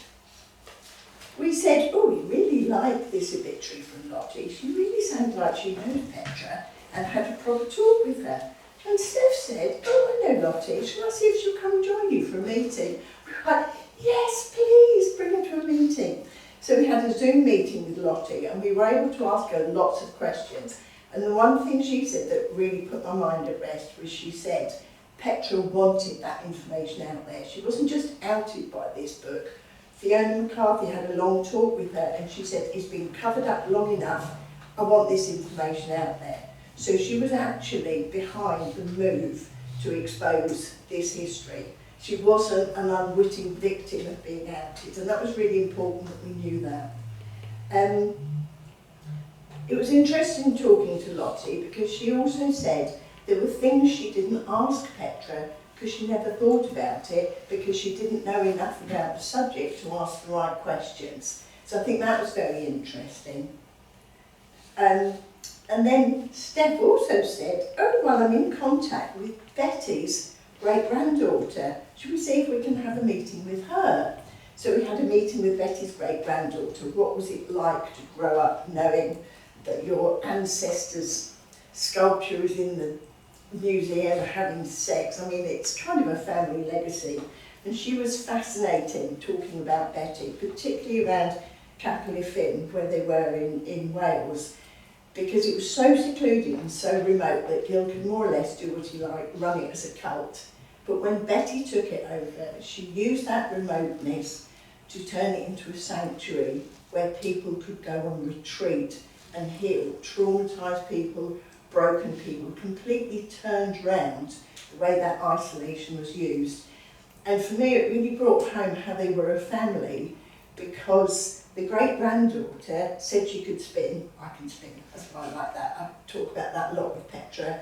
We said, oh, we really like this obituary from Lottie. She really sounds like she knows Petra and had a proper talk with her. And Steph said, oh, I know Lottie, shall I see if she'll come join you for a meeting? We were like, yes, please, bring her to a meeting. So we had a Zoom meeting with Lottie and we were able to ask her lots of questions. And the one thing she said that really put my mind at rest was she said Petra wanted that information out there. She wasn't just outed by this book. Fiona McCarthy had a long talk with her and she said, it's been covered up long enough, I want this information out there. So she was actually behind the move to expose this history. She wasn't an unwitting victim of being outed, and that was really important that we knew that. It was interesting talking to Lottie because she also said there were things she didn't ask Petra because she never thought about it, because she didn't know enough about the subject to ask the right questions. So I think that was very interesting. And then Steph also said, oh, well, I'm in contact with Betty's great-granddaughter. Should we see if we can have a meeting with her? So we had a meeting with Betty's great-granddaughter. What was it like to grow up knowing that your ancestors' sculpture is in the museum having sex? I mean, it's kind of a family legacy. And she was fascinating talking about Betty, particularly around Capel y Ffin, where they were in Wales, because it was so secluded and so remote that Gill could more or less do what he liked, run it as a cult. But when Betty took it over, she used that remoteness to turn it into a sanctuary where people could go on retreat and heal traumatised people, broken people, completely turned round the way that isolation was used. And for me, it really brought home how they were a family, because the great-granddaughter said she could spin. I can spin, that's why I like that. I talk about that a lot with Petra.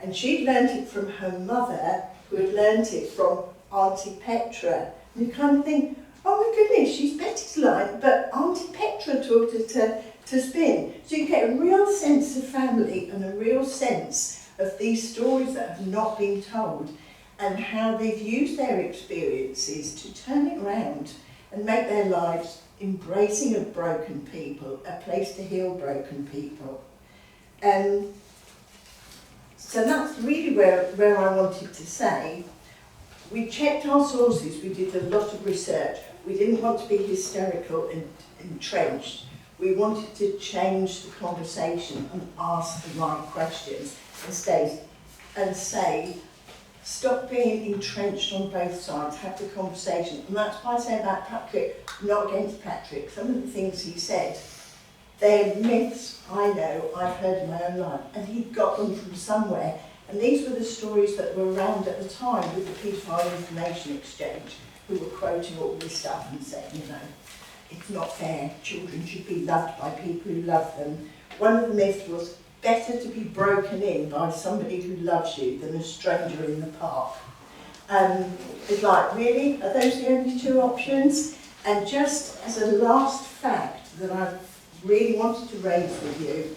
And she'd learnt it from her mother, who had learnt it from Auntie Petra. And you kind of think, oh my goodness, she's Betty's like, but Auntie Petra taught her to spin. So you get a real sense of family and a real sense of these stories that have not been told, and how they've used their experiences to turn it around and make their lives embracing of broken people, a place to heal broken people. So that's really where I wanted to say, we checked our sources, we did a lot of research. We didn't want to be hysterical and entrenched. We wanted to change the conversation and ask the right questions and say, stop being entrenched on both sides, have the conversation. And that's why I say about Patrick, not against Patrick. Some of the things he said, they're myths, I know, I've heard in my own life, and he got them from somewhere. And these were the stories that were around at the time with the pedophile information exchange, who were quoting all this stuff and saying, you know, it's not fair, children should be loved by people who love them. One of the myths was, better to be broken in by somebody who loves you than a stranger in the park. It's like, really? Are those the only two options? And just as a last fact that I really wanted to raise with you,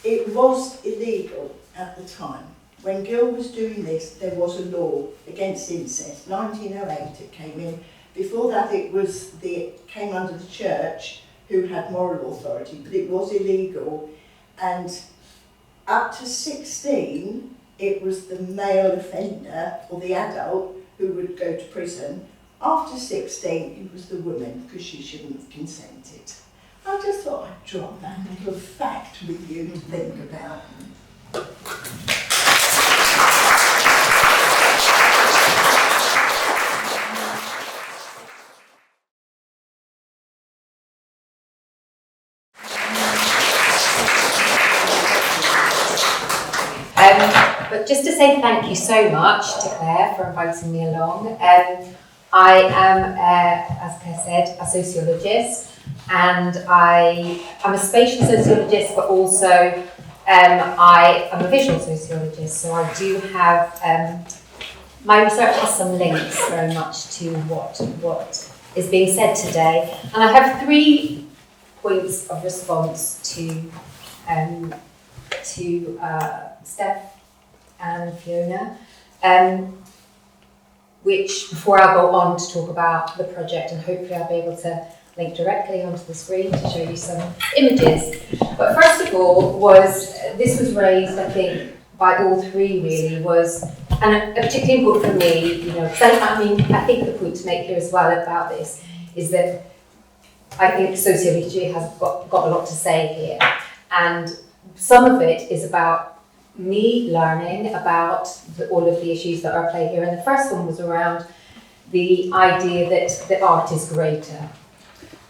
it was illegal at the time. When Gill was doing this, there was a law against incest. 1908 it came in. Before that it came under the church, who had moral authority, but it was illegal. And up to 16, it was the male offender, or the adult, who would go to prison. After 16, it was the woman, because she shouldn't have consented. I just thought I'd drop that little fact with you to think about. But just to say thank you so much to Claire for inviting me along. I am, as Claire said, a sociologist, and I'm a spatial sociologist, but also I am a visual sociologist, so I do have, my research has some links very much to what is being said today, and I have 3 points of response to Steph and Fiona, which, before I go on to talk about the project, and hopefully I'll be able to link directly onto the screen to show you some images. But first of all, this was raised, I think, by all three really was, and particularly important for me, you know, because I think the point to make here as well about this is that I think sociohistory has got a lot to say here, and some of it is about me learning about all of the issues that are at play here, and the first one was around the idea that the art is greater,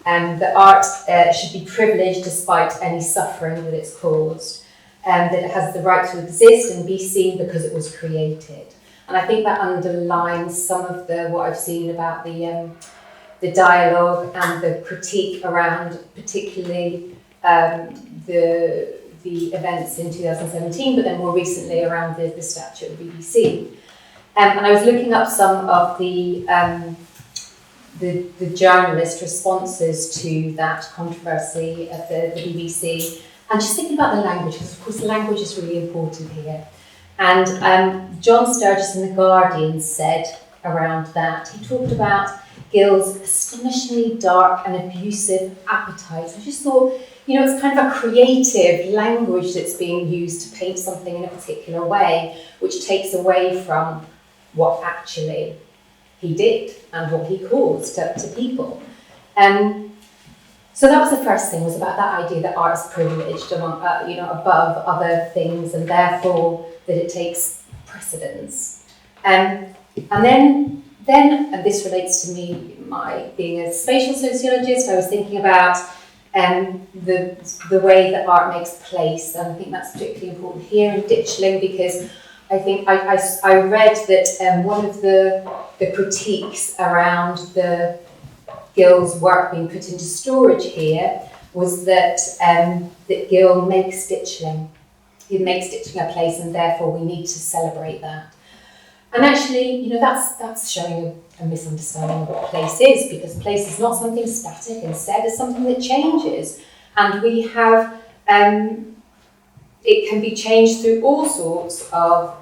and that art should be privileged despite any suffering that it's caused, and that it has the right to exist and be seen because it was created. And I think that underlines some of what I've seen about the dialogue and the critique around particularly the events in 2017, but then more recently around the statue of the BBC. And I was looking up some of the journalist responses to that controversy at the BBC, and just thinking about the language, because of course the language is really important here. And John Sturgis in The Guardian said around that, he talked about Gill's astonishingly dark and abusive appetite. I just thought, you know, it's kind of a creative language that's being used to paint something in a particular way, which takes away from what actually he did and what he caused to people. So that was the first thing, was about that idea that art is privileged among, above other things, and therefore that it takes precedence. And then, and this relates to me, my being a spatial sociologist, I was thinking about the way that art makes place, and I think that's particularly important here in Ditchling, because I think I read that one of the critiques around Gill's work being put into storage here was that that Gill makes Ditchling. He makes Ditchling a place, and therefore we need to celebrate that. And actually, you know, that's showing a misunderstanding of what place is, because place is not something static. Instead, it's something that changes, and we have it can be changed through all sorts of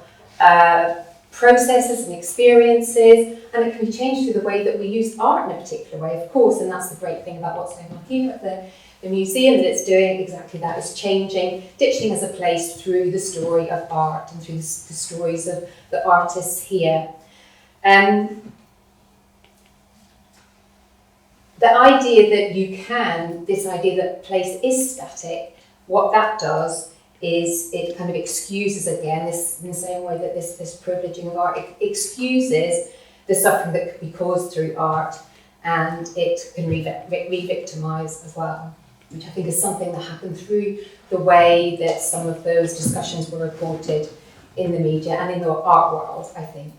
processes and experiences, and it can be changed through the way that we use art in a particular way, of course, and that's the great thing about what's going on here at the museum, that it's doing exactly that. It's changing Ditchling as a place through the story of art and through the stories of the artists here. The idea that this idea that place is static, what that does is it kind of excuses, again, this in the same way that this privileging of art, it excuses the suffering that could be caused through art, and it can re-victimise as well, which I think is something that happened through the way that some of those discussions were reported in the media and in the art world, I think.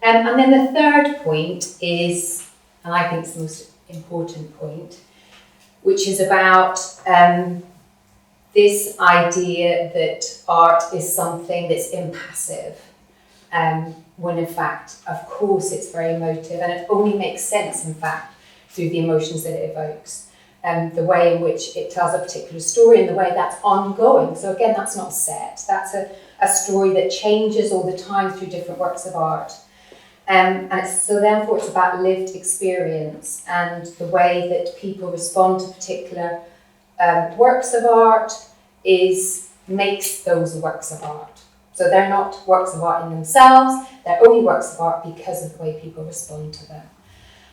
And then the third point is, and I think it's the most important point, which is about this idea that art is something that's impassive, when in fact, of course, it's very emotive, and it only makes sense, in fact, through the emotions that it evokes, the way in which it tells a particular story, and the way that's ongoing. So again, that's not set. That's a story that changes all the time through different works of art. So therefore, it's about lived experience and the way that people respond to particular works of art makes those works of art. So they're not works of art in themselves, they're only works of art because of the way people respond to them.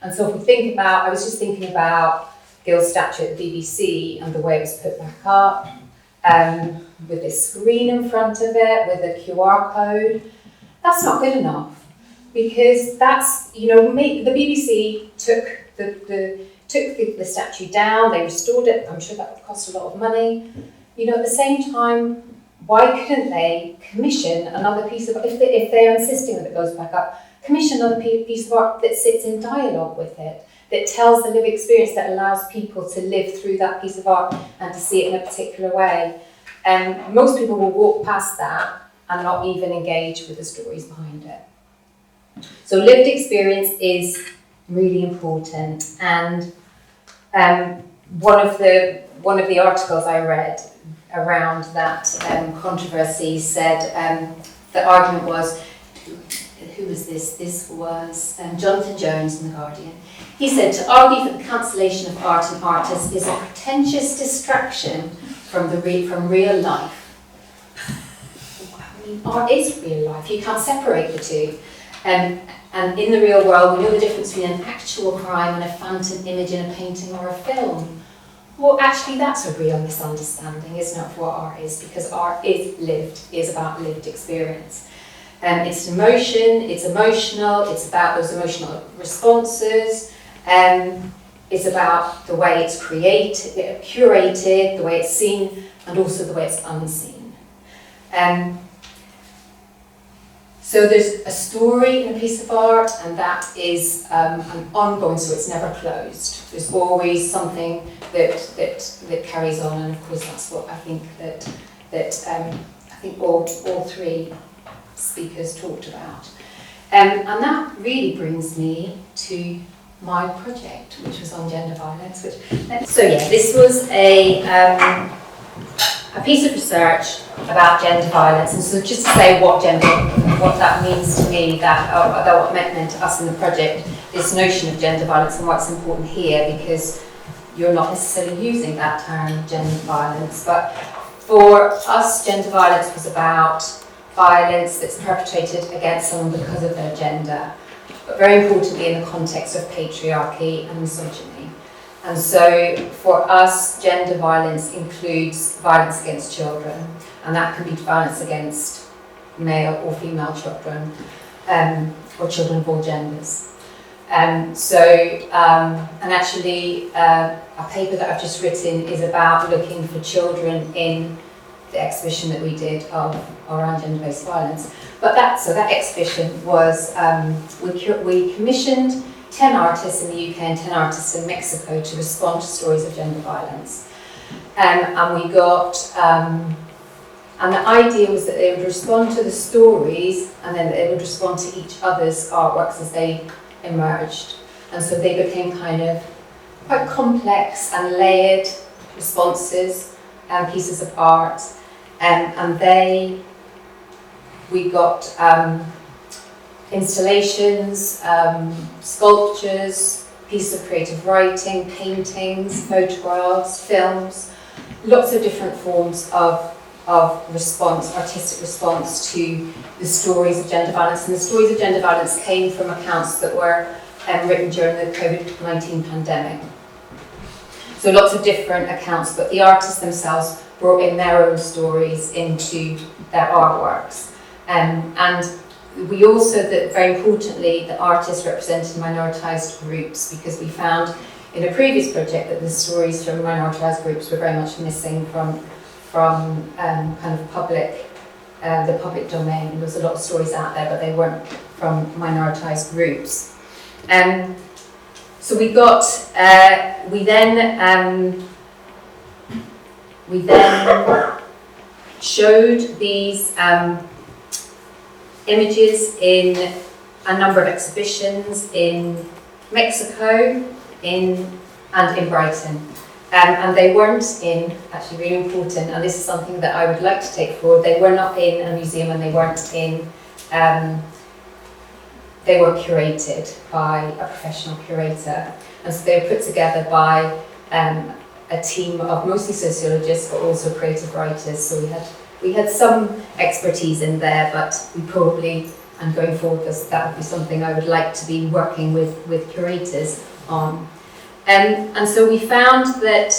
And so if we think about, I was just thinking about Gill's statue at the BBC and the way it was put back up, with this screen in front of it, with a QR code. That's not good enough, because that's, you know, the BBC took the statue down, they restored it. I'm sure that would cost a lot of money. You know, at the same time, why couldn't they commission another piece of, if they're insisting that it goes back up, commission another piece of art that sits in dialogue with it, that tells the lived experience, that allows people to live through that piece of art and to see it in a particular way. Most people will walk past that and not even engage with the stories behind it. So lived experience is really important, and one of the articles I read around that controversy said the argument was, who was this? This was Jonathan Jones in The Guardian. He said, to argue for the cancellation of art and artists is a pretentious distraction from real life. art is real life. You can't separate the two. And in the real world, we know the difference between an actual crime and a phantom image in a painting or a film. Well, actually, that's a real misunderstanding, isn't it, of what art is? Because art is lived, is about lived experience. It's emotion, it's emotional, it's about those emotional responses, it's about the way it's created, curated, the way it's seen, and also the way it's unseen. So there's a story in a piece of art, and that is an ongoing, so it's never closed. There's always something that carries on, and of course that's what I think I think all three speakers talked about. And that really brings me to my project, which was on gender violence. This was a piece of research about gender violence, and so just to say what that means to me, what meant to us in the project, this notion of gender violence and what's important here, because you're not necessarily using that term, gender violence, but for us, gender violence was about violence that's perpetrated against someone because of their gender, but very importantly in the context of patriarchy and misogyny. And so for us, gender violence includes violence against children, and that can be violence against male or female children, or children of all genders. And actually, a paper that I've just written is about looking for children in the exhibition that we did around gender-based violence. But that exhibition was, we commissioned 10 artists in the UK and 10 artists in Mexico to respond to stories of gender violence. And we got, and the idea was that they would respond to the stories and then they would respond to each other's artworks as they emerged. And so they became kind of quite complex and layered responses and pieces of art. We got installations, sculptures, pieces of creative writing, paintings, photographs, films, lots of different forms of response, artistic response to the stories of gender violence. And the stories of gender violence came from accounts that were written during the COVID-19 pandemic. So lots of different accounts, but the artists themselves brought in their own stories into their artworks. And we also, very importantly, the artists represented minoritized groups, because we found in a previous project that the stories from minoritized groups were very much missing from kind of the public domain. There was a lot of stories out there, but they weren't from minoritized groups. So we got, we then showed these images in a number of exhibitions in Mexico and in Brighton. And they weren't in, actually really important, and this is something that I would like to take forward, they were not in a museum and they weren't in, they were curated by a professional curator. And so they were put together by a team of mostly sociologists, but also creative writers. So we had some expertise in there, but we probably, and going forward, that would be something I would like to be working with curators on. And so we found that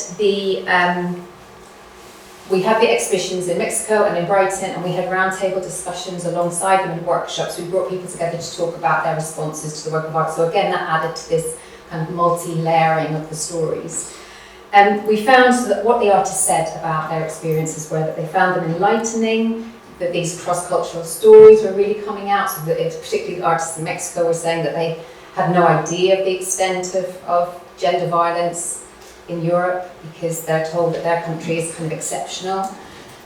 we had the exhibitions in Mexico and in Brighton, and we had roundtable discussions alongside them and workshops. We brought people together to talk about their responses to the work of art. So again, that added to this kind of multi-layering of the stories. We found that what the artists said about their experiences were that they found them enlightening, that these cross-cultural stories were really coming out, so that particularly the artists in Mexico were saying that they had no idea of the extent of gender violence in Europe, because they're told that their country is kind of exceptional,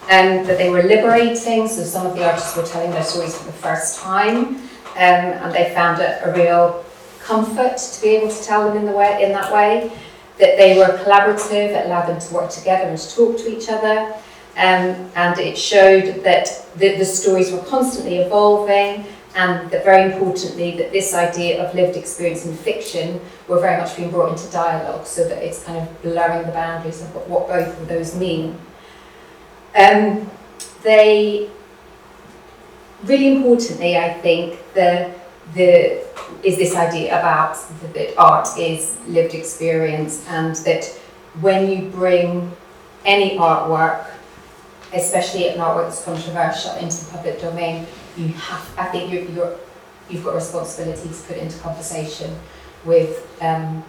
and that they were liberating. So some of the artists were telling their stories for the first time, and they found a real comfort to be able to tell them in that way. That they were collaborative, it allowed them to work together and to talk to each other, and it showed that the stories were constantly evolving, and that very importantly that this idea of lived experience in fiction were very much being brought into dialogue, so that it's kind of blurring the boundaries of what both of those mean. really importantly, I think is this idea about that art is lived experience, and that when you bring any artwork, especially an artwork that's controversial, into the public domain, I think you've got a responsibility to put it into conversation with the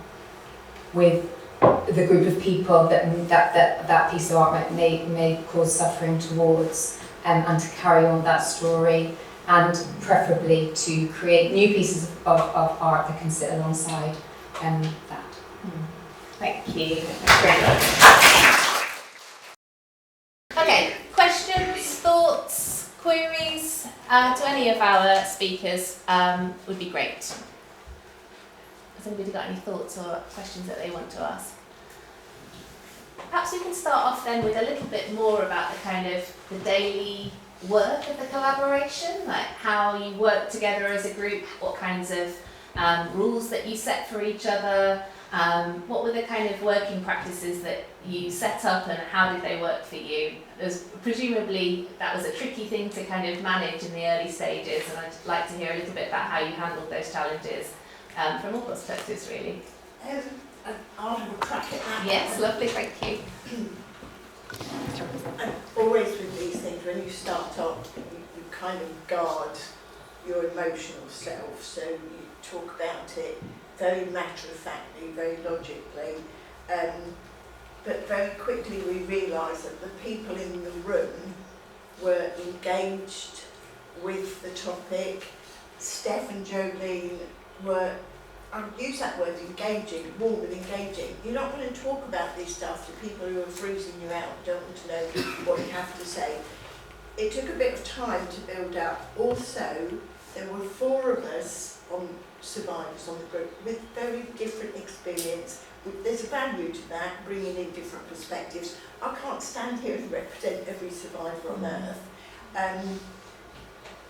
group of people that piece of art may cause suffering towards, and to carry on that story, and preferably to create new pieces of art that can sit alongside that. Thank you. Okay, questions, thoughts, queries to any of our speakers would be great. Has anybody got any thoughts or questions that they want to ask? Perhaps we can start off then with a little bit more about the kind of the daily work of the collaboration, like how you work together as a group, what kinds of rules that you set for each other, what were the kind of working practices that you set up and how did they work for you? Presumably that was a tricky thing to kind of manage in the early stages, and I'd like to hear a little bit about how you handled those challenges from all perspectives, really. I'll have a crack at that. Yes, lovely, thank you. And always with these things, when you start off, you kind of guard your emotional self, so you talk about it very matter-of-factly, very logically, but very quickly we realised that the people in the room were engaged with the topic. Steph and Jolene were, I use that word, engaging, warm and engaging. You're not going to talk about this stuff to people who are freezing you out, don't want to know what you have to say. It took a bit of time to build up. Also, there were 4 of us survivors on the group with very different experience. There's a value to that, bringing in different perspectives. I can't stand here and represent every survivor on earth.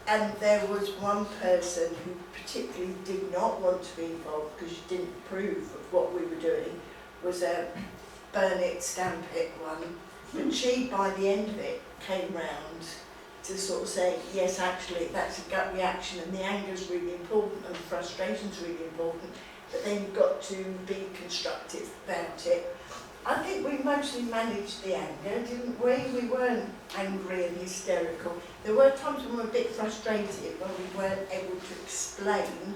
And there was one person who particularly did not want to be involved because she didn't approve of what we were doing, was a burn it, stamp it one. But she, by the end of it, came round to sort of say, yes, actually, that's a gut reaction and the anger's really important and the frustration's really important, but then you've got to be constructive about it. I think we mostly managed the anger, didn't we? We weren't angry and hysterical. There were times when we were a bit frustrated when we weren't able to explain,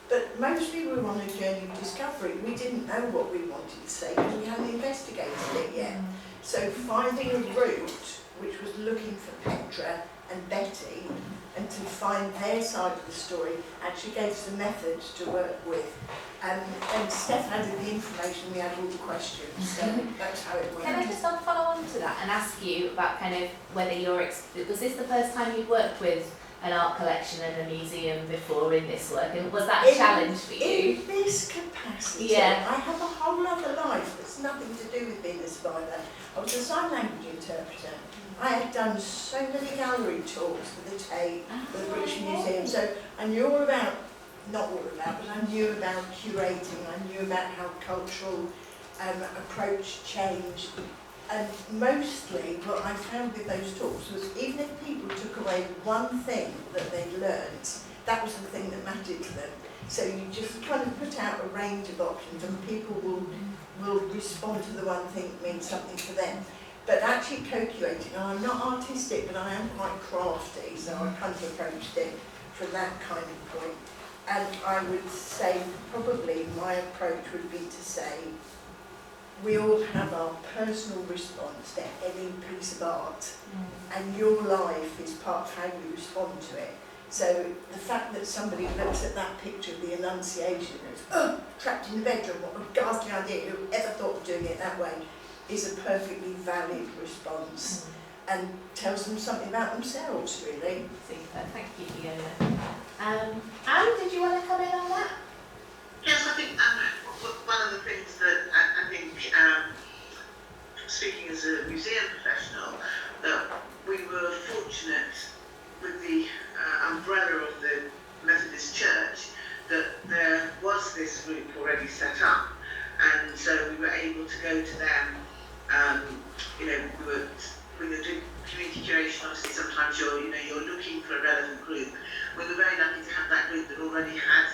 but mostly we were on a journey of discovery. We didn't know what we wanted to say because we hadn't investigated it yet. So finding a route, which was looking for Petra and Betty, and to find their side of the story, actually gave us a method to work with. And Steph added the information, we had all the questions, so that's how it worked. Can I just follow on to that and ask you about kind of whether was this the first time you'd worked with an art collection and a museum before in this work, and was that a challenge for you? In this capacity, yeah. I have a whole other life that's nothing to do with being a survivor. I was a sign language interpreter. I had done so many gallery tours for the Tate, for the British Museum, so I knew all about, not all about, but I knew about curating, I knew about how cultural approach changed. And mostly what I found with those talks was even if people took away one thing that they'd learnt, that was the thing that mattered to them. So you just kind of put out a range of options and people will respond to the one thing that means something for them. But actually co-curating, I'm not artistic, but I am quite crafty, so I kind of approached it from that kind of point. And I would say probably my approach would be to say, we all have our personal response to any piece of art, and your life is part of how you respond to it. So the fact that somebody looks at that picture of the Annunciation and goes, oh, trapped in the bedroom, what a ghastly idea, who ever thought of doing it that way, is a perfectly valid response and tells them something about themselves, really. Super, thank you, Fiona. Anne, did you want to come in on that? Yes, I think one of the things that I think, speaking as a museum professional, that we were fortunate with the umbrella of the Methodist Church that there was this group already set up, and so we were able to go to them. We were when you're doing community curation, obviously sometimes you're looking for a relevant group. We were very lucky to have that group that already had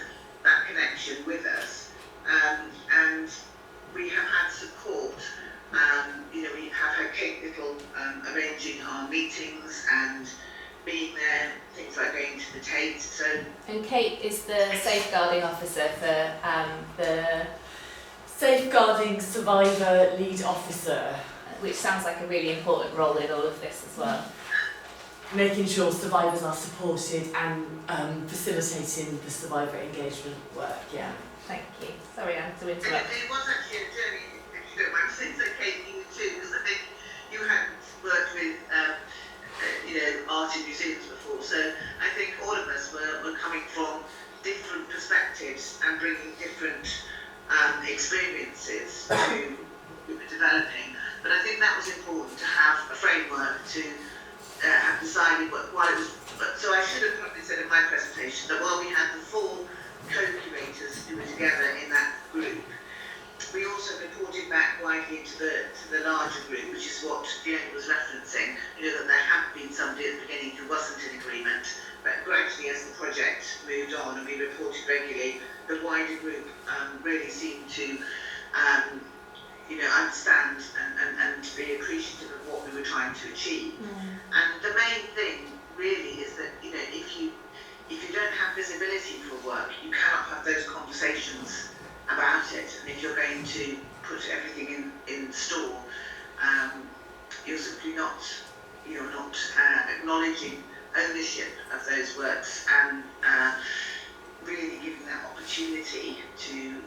that connection with us, and we have had support. We have had Kate Little arranging our meetings and being there, things like going to the Tate. And Kate is the safeguarding officer for the Safeguarding Survivor Lead Officer, which sounds like a really important role in all of this as well. making sure survivors are supported and facilitating the survivor engagement work. Yeah. Thank you. Sorry, Anne, to interrupt. It was actually a journey, if you don't mind, since I came to you too, because I think you hadn't worked with art in museums before, so I think all of us were coming from different perspectives and bringing different experiences to what we were developing. But I think that was important to have a framework to have decided while it was. So I should have probably said in my presentation that while we had the 4 co-curators who were together in that group, we also reported back widely to the larger group, which is what Fiona was referencing, that there had been somebody at the beginning who wasn't in agreement, but gradually as the project moved on and we reported regularly, the wider group really seemed to understand and be appreciative of what we were trying to achieve. And the main thing really is that if you don't have visibility for work, you cannot have those conversations about it. And if you're going to put everything in store, you're simply not acknowledging ownership of those works and really giving that opportunity to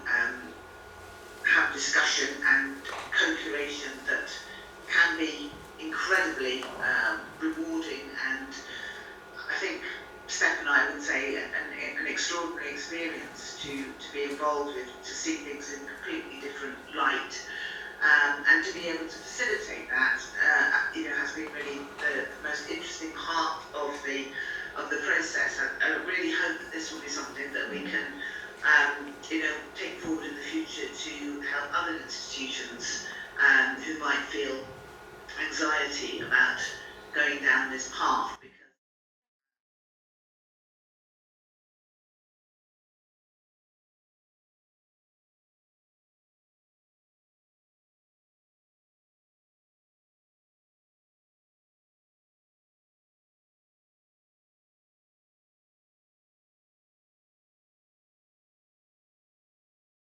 have discussion and co-curation that can be incredibly rewarding, and I think Steph and I would say an extraordinary experience to be involved with, to see things in completely different light, and to be able to facilitate that has been really the most interesting part of the process. I really hope that this will be something that we can take forward in the future to help other institutions who might feel anxiety about going down this path.